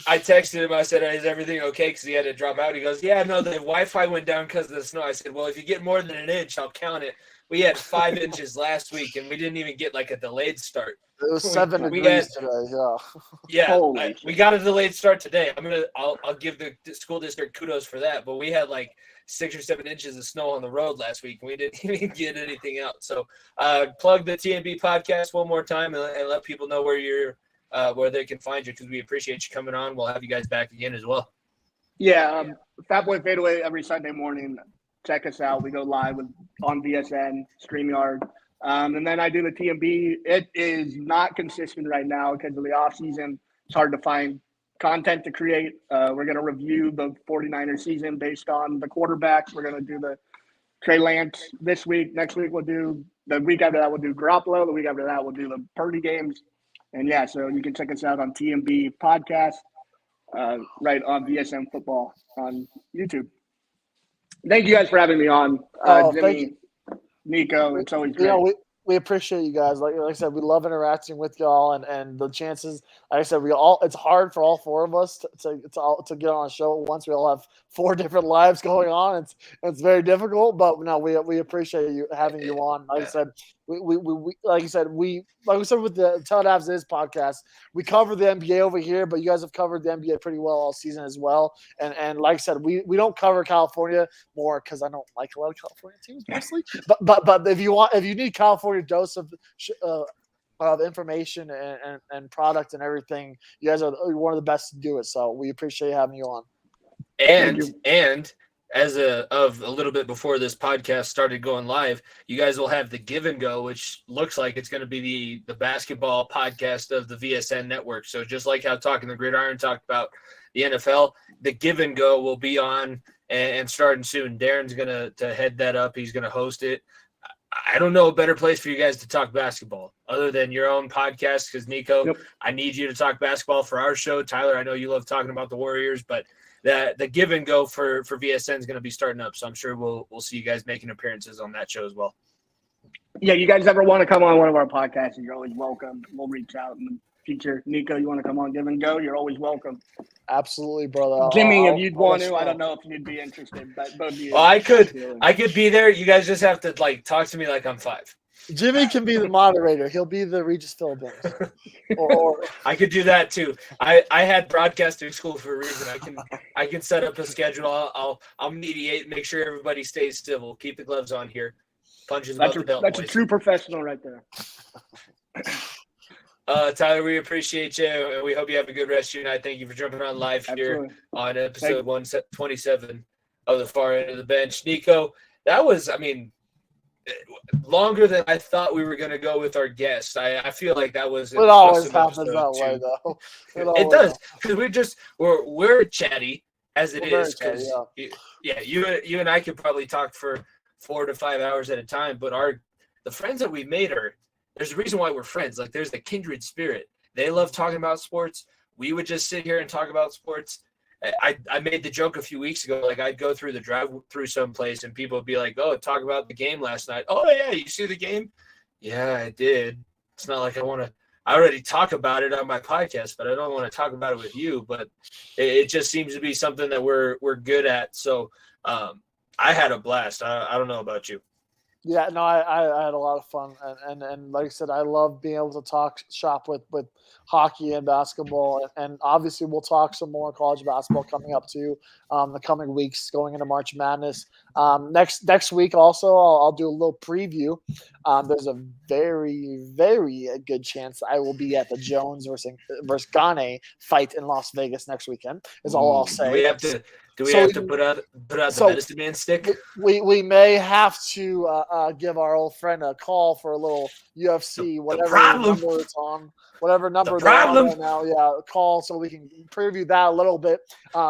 I texted him. I said, "Is everything okay?" Because he had to drop out. He goes, "Yeah, no, the Wi-Fi went down because of the snow." I said, "Well, if you get more than an inch, I'll count it." We had 5 inches last week, and we didn't even get like a delayed start. It was 7 degrees today. Yeah, we got a delayed start today. I'll give the school district kudos for that. But we had like 6 or 7 inches of snow on the road last week, and we didn't even get anything out. So, plug the TNB podcast one more time and let people know where they can find you, because we appreciate you coming on. We'll have you guys back again as well. Yeah, Fat Boy Fadeaway every Sunday morning. Check us out. We go live on VSN, StreamYard. And then I do the TMB. It is not consistent right now because of the offseason. It's hard to find content to create. We're going to review the 49ers season based on the quarterbacks. We're going to do the Trey Lance this week. Next week we'll do – the week after that we'll do Garoppolo. The week after that we'll do the Purdy games. And, yeah, so you can check us out on TMB Podcast, right on VSM Football on YouTube. Thank you guys for having me on. Jimmy, Niko, it's always great. We appreciate you guys. Like I said, we love interacting with y'all and the chances. Like I said, it's hard for all 4 of us to get on a show at once. We all have 4 different lives going on. It's very difficult, but no, we appreciate you having you on. Like I said, we with the Tell It Avs Is podcast, we cover the NBA over here, but you guys have covered the NBA pretty well all season as well. And like I said, we don't cover California more because I don't like a lot of California teams mostly. But if you need California dose of information and product and everything, you guys are one of the best to do it. So we appreciate having you on. And as of a little bit before this podcast started going live, you guys will have the Give and Go, which looks like it's going to be the basketball podcast of the VSN network. So just like how Talking the Gridiron talked about the NFL, the Give and Go will be on and starting soon. Daren's going to head that up. He's going to host it. I don't know a better place for you guys to talk basketball other than your own podcast, because Niko, I need you to talk basketball for our show. Tyler, I know you love talking about the Warriors, but the Give and Go for VSN is going to be starting up, so I'm sure we'll see you guys making appearances on that show as well. Yeah, you guys ever want to come on one of our podcasts, you're always welcome. We'll reach out in the future. Niko, you want to come on Give and Go? You're always welcome. Absolutely, brother. Jimmy, if you'd want to, I don't know if you'd be interested, but both of you. Well, I could be there. You guys just have to talk to me like I'm 5. Jimmy can be the moderator. He'll be the Regis Philbin. or I could do that too. I had broadcasting school for a reason. I can set up a schedule. I'll mediate, make sure everybody stays civil. Keep the gloves on here. Punches above the belt. That's boys. A true professional right there. Tyler, we appreciate you, and we hope you have a good rest of your night. Thank you for jumping on live here on episode 127 of the Far End of the Bench. Niko, that was, longer than I thought we were going to go with our guests. I feel like that was. It always happens that way, though. It does, because we're chatty as it is. Because you and I could probably talk for 4 to 5 hours at a time, but the friends that we made there's a reason why we're friends. Like, there's the kindred spirit. They love talking about sports. We would just sit here and talk about sports. I made the joke a few weeks ago, like I'd go through the drive-through someplace and people would be like, "Oh, talk about the game last night." "Oh yeah, you see the game?" "Yeah, I did." It's not like I already talk about it on my podcast, but I don't want to talk about it with you. But it just seems to be something that we're good at. So I had a blast. I don't know about you. Yeah, no, I had a lot of fun, and like I said, I love being able to talk shop with hockey and basketball, and obviously we'll talk some more college basketball coming up too, the coming weeks going into March Madness. Next week also I'll do a little preview. There's a very, very good chance I will be at the Jones versus Gane fight in Las Vegas next weekend. Is all I'll say. Do we have to put out the medicine man stick? We may have to give our old friend a call for a little UFC, whatever number it's on, whatever number they're on right now. Yeah, call so we can preview that a little bit.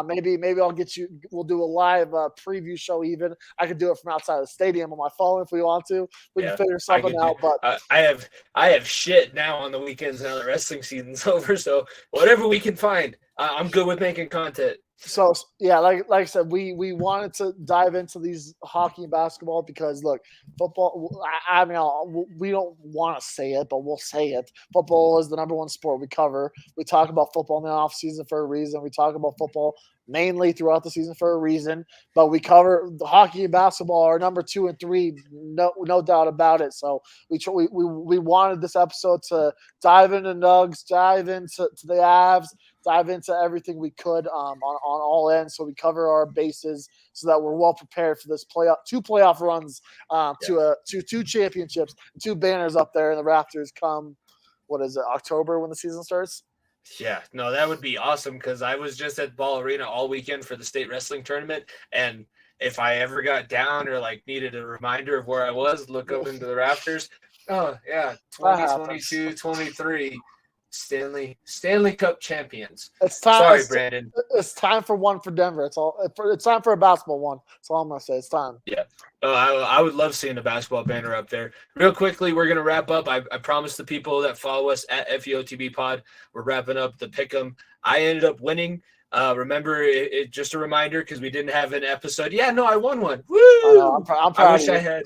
Maybe I'll get you. We'll do a live preview show. Even I could do it from outside the stadium on my phone if we want to. We can figure something out. But I have shit now on the weekends now that wrestling season's over. So whatever we can find, I'm good with making content. So yeah, like I said, we wanted to dive into these hockey and basketball because look, football. I mean, we don't want to say it, but we'll say it. Football is the number one sport we cover. We talk about football in the off season for a reason. We talk about football mainly throughout the season for a reason. But we cover the hockey and basketball are number 2 and 3, no doubt about it. So we wanted this episode to dive into Nugs, dive into the Avs, dive into everything we could on all ends, so we cover our bases so that we're well prepared for this two playoff runs to two championships, 2 banners up there in the rafters come, what is it, October when the season starts? Yeah, no, that would be awesome because I was just at Ball Arena all weekend for the state wrestling tournament, and if I ever got down or like needed a reminder of where I was, look up into the rafters. Oh yeah, 2022, 23. Stanley Cup champions. It's time. Sorry, Brandon. It's time for one for Denver. It's time for a basketball one. That's all I'm gonna say. It's time. Yeah. I would love seeing a basketball banner up there. Real quickly, we're gonna wrap up. I promised the people that follow us at FEOTB Pod, we're wrapping up the pick'em. I ended up winning. Remember, it just a reminder because we didn't have an episode. Yeah, no, I won one. Woo! I'm proud I wish I had.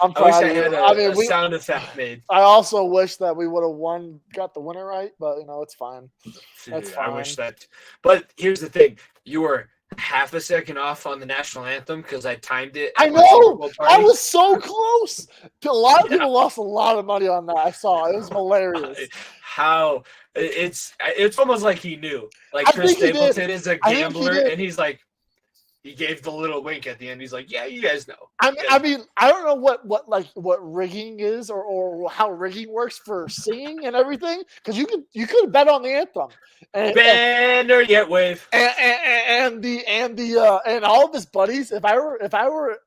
I wish I had a sound effect made. I also wish that we would have got the winner right, but it's fine. That's Dude, fine. I wish that. But here's the thing: you were half a second off on the national anthem because I timed it. I know. I was so close. A lot of people lost a lot of money on that. I saw it was hilarious. How it's almost like he knew. Like Chris Stapleton is a gambler, and he's like, he gave the little wink at the end. He's like, "Yeah, you guys know." I mean, I don't know what rigging is or how rigging works for singing and everything because you could bet on the anthem. Banner yet wave and all of his buddies. If I were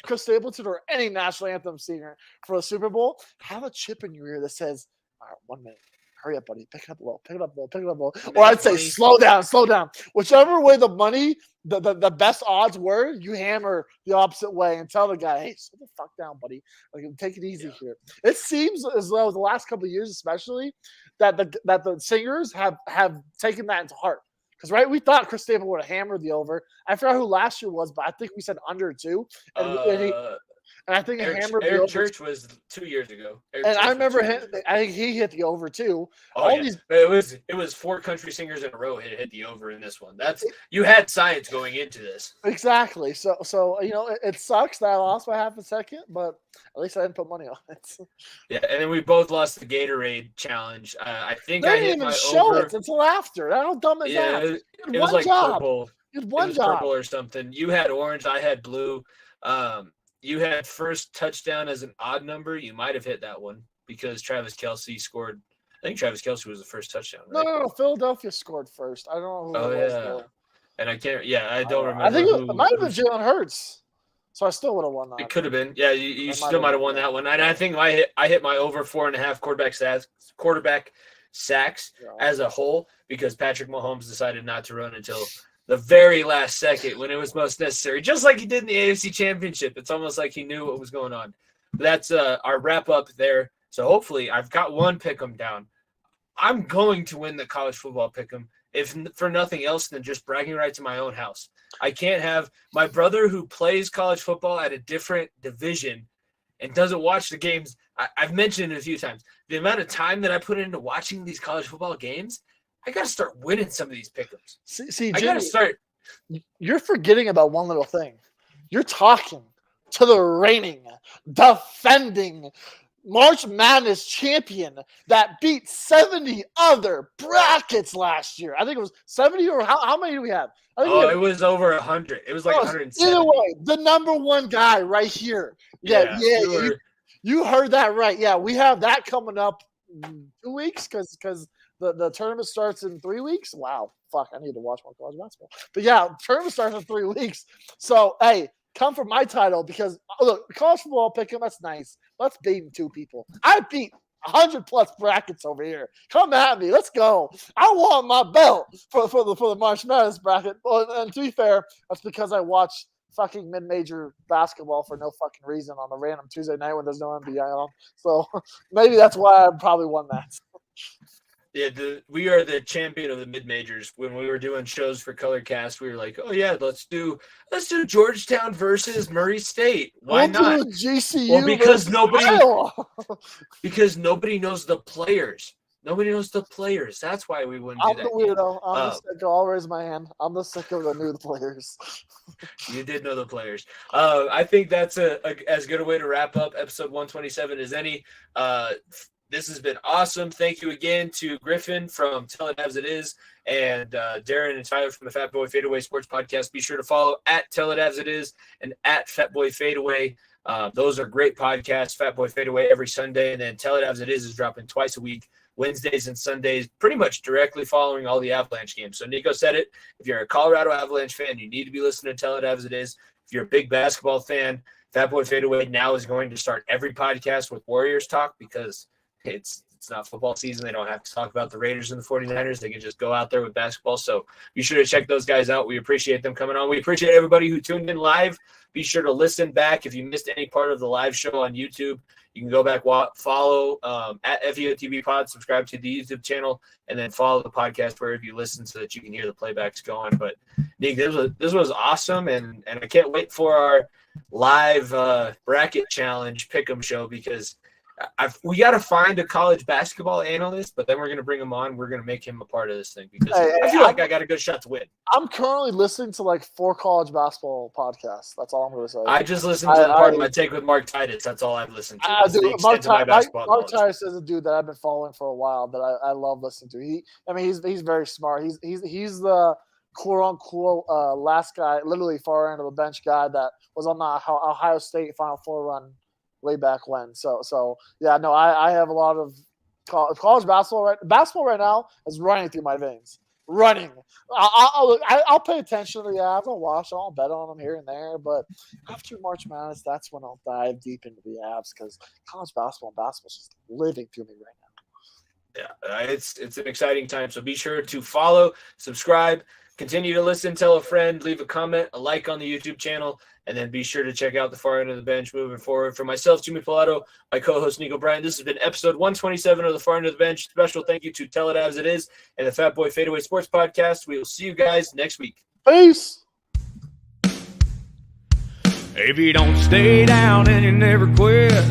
Chris Stapleton or any national anthem singer for the Super Bowl, have a chip in your ear that says, "All right, 1 minute. Hurry up, buddy. Pick it up a little. Pick it up a little. Or I'd say, slow down. Whichever way the money, the best odds were, you hammer the opposite way and tell the guy, hey, slow the fuck down, buddy. Like, take it easy here. It seems as though the last couple of years, especially, that the singers have taken that into heart. Because, right, we thought Chris Stapleton would have hammered the over. I forgot who last year was, but I think we said under 2. And I think Eric Church was 2 years ago. I remember him. I think he hit the over too. It was 4 country singers in a row hit the over in this one. You had science going into this. Exactly. So it sucks that I lost by half a second, but at least I didn't put money on it. Yeah, and then we both lost the Gatorade challenge. I think they I didn't hit even my show over. it until after. How dumb is that? It was like job. purple. It was one job. Purple or something. You had orange. I had blue. You had first touchdown as an odd number. You might have hit that one because Travis Kelce scored. I think Travis Kelce was the first touchdown. Right? No. Philadelphia scored first. I don't know who it was. Though. And I can't. Yeah, I don't remember. I think it might have been Jalen Hurts. So I still would have won that. It could have been. Yeah, you still might have won that one. And I think I hit my over 4.5 quarterback sacks as a whole because Patrick Mahomes decided not to run until the very last second when it was most necessary, just like he did in the AFC Championship. It's almost like he knew what was going on. But that's our wrap up there. So hopefully I've got one pick'em down. I'm going to win the college football pick'em, if for nothing else than just bragging rights in my own house. I can't have my brother who plays college football at a different division and doesn't watch the games. I've mentioned it a few times. The amount of time that I put into watching these college football games, I got to start winning some of these pick'ems. See, I got to start. You're forgetting about one little thing. You're talking to the reigning, defending March Madness champion that beat 70 other brackets last year. I think it was 70 or how many do we have? It was over 100. It was like 170. Either way, the number one guy right here. Yeah. You heard that right. Yeah, we have that coming up in 2 weeks because the tournament starts in 3 weeks. Wow, fuck, I need to watch more college basketball. But yeah, tournament starts in 3 weeks. So hey, come for my title because look, college football pick'em, that's nice. Let's beat 2 people. I beat 100+ brackets over here. Come at me. Let's go. I want my belt for the March Madness bracket. And to be fair, that's because I watch fucking mid-major basketball for no fucking reason on a random Tuesday night when there's no NBA on. So maybe that's why I probably won that. Yeah, we are the champion of the mid majors. When we were doing shows for Colorcast, we were like, "Oh yeah, let's do Georgetown versus Murray State. Why not?" GCU Well, because Iowa. nobody knows the players. Nobody knows the players. That's why we wouldn't do I'm that. the weirdo. I'm the sicko. I'll raise my hand. I'm the sicko that knew the players. You did know the players. I think that's as good a way to wrap up episode 127 as any. This has been awesome. Thank you again to Griffin from Tell It As It Is and Daren and Tyler from the Fat Boy Fadeaway Sports Podcast. Be sure to follow at Tell It As It Is and at Fat Boy Fadeaway. Those are great podcasts. Fat Boy Fadeaway every Sunday, and then Tell It As It Is dropping twice a week, Wednesdays and Sundays, pretty much directly following all the Avalanche games. So Niko said it. If you're a Colorado Avalanche fan, you need to be listening to Tell It As It Is. If you're a big basketball fan, Fat Boy Fadeaway now is going to start every podcast with Warriors talk because it's not football season. They don't have to talk about the Raiders and the 49ers. They can just go out there with basketball. So be sure to check those guys out. We appreciate them coming on. We appreciate everybody who tuned in live. Be sure to listen back. If you missed any part of the live show on YouTube, you can go back, follow at FEOTB Pod, subscribe to the YouTube channel, and then follow the podcast wherever you listen so that you can hear the playbacks going. But Nick, this was awesome, and I can't wait for our live bracket challenge pick'em show because we got to find a college basketball analyst, but then we're going to bring him on. We're going to make him a part of this thing because I feel like I got a good shot to win. I'm currently listening to like 4 college basketball podcasts. That's all I'm going to say. I just listened to the part of my take with Mark Titus. That's all I've listened to. Mark Titus is a dude that I've been following for a while that I love listening to. He's very smart. He's the quote unquote last guy, literally far end of the bench guy that was on the Ohio State Final Four run way back when. So yeah, no, I have a lot of college basketball. Basketball right now is running through my veins. Running. I'll pay attention to the Avs. I'll watch. I'll bet on them here and there. But after March Madness, that's when I'll dive deep into the Avs because college basketball is just living through me right now. Yeah, it's an exciting time. So be sure to follow, subscribe, continue to listen, tell a friend, leave a comment, a like on the YouTube channel, and then be sure to check out the Far End of the Bench moving forward. For myself, Jimmy Pilato, my co-host Niko Bryan, this has been episode 127 of the Far End of the Bench. Special thank you to Tell It As It Is and the Fat Boy Fadeaway Sports Podcast. We will see you guys next week. Peace. If you don't stay down and you never quit,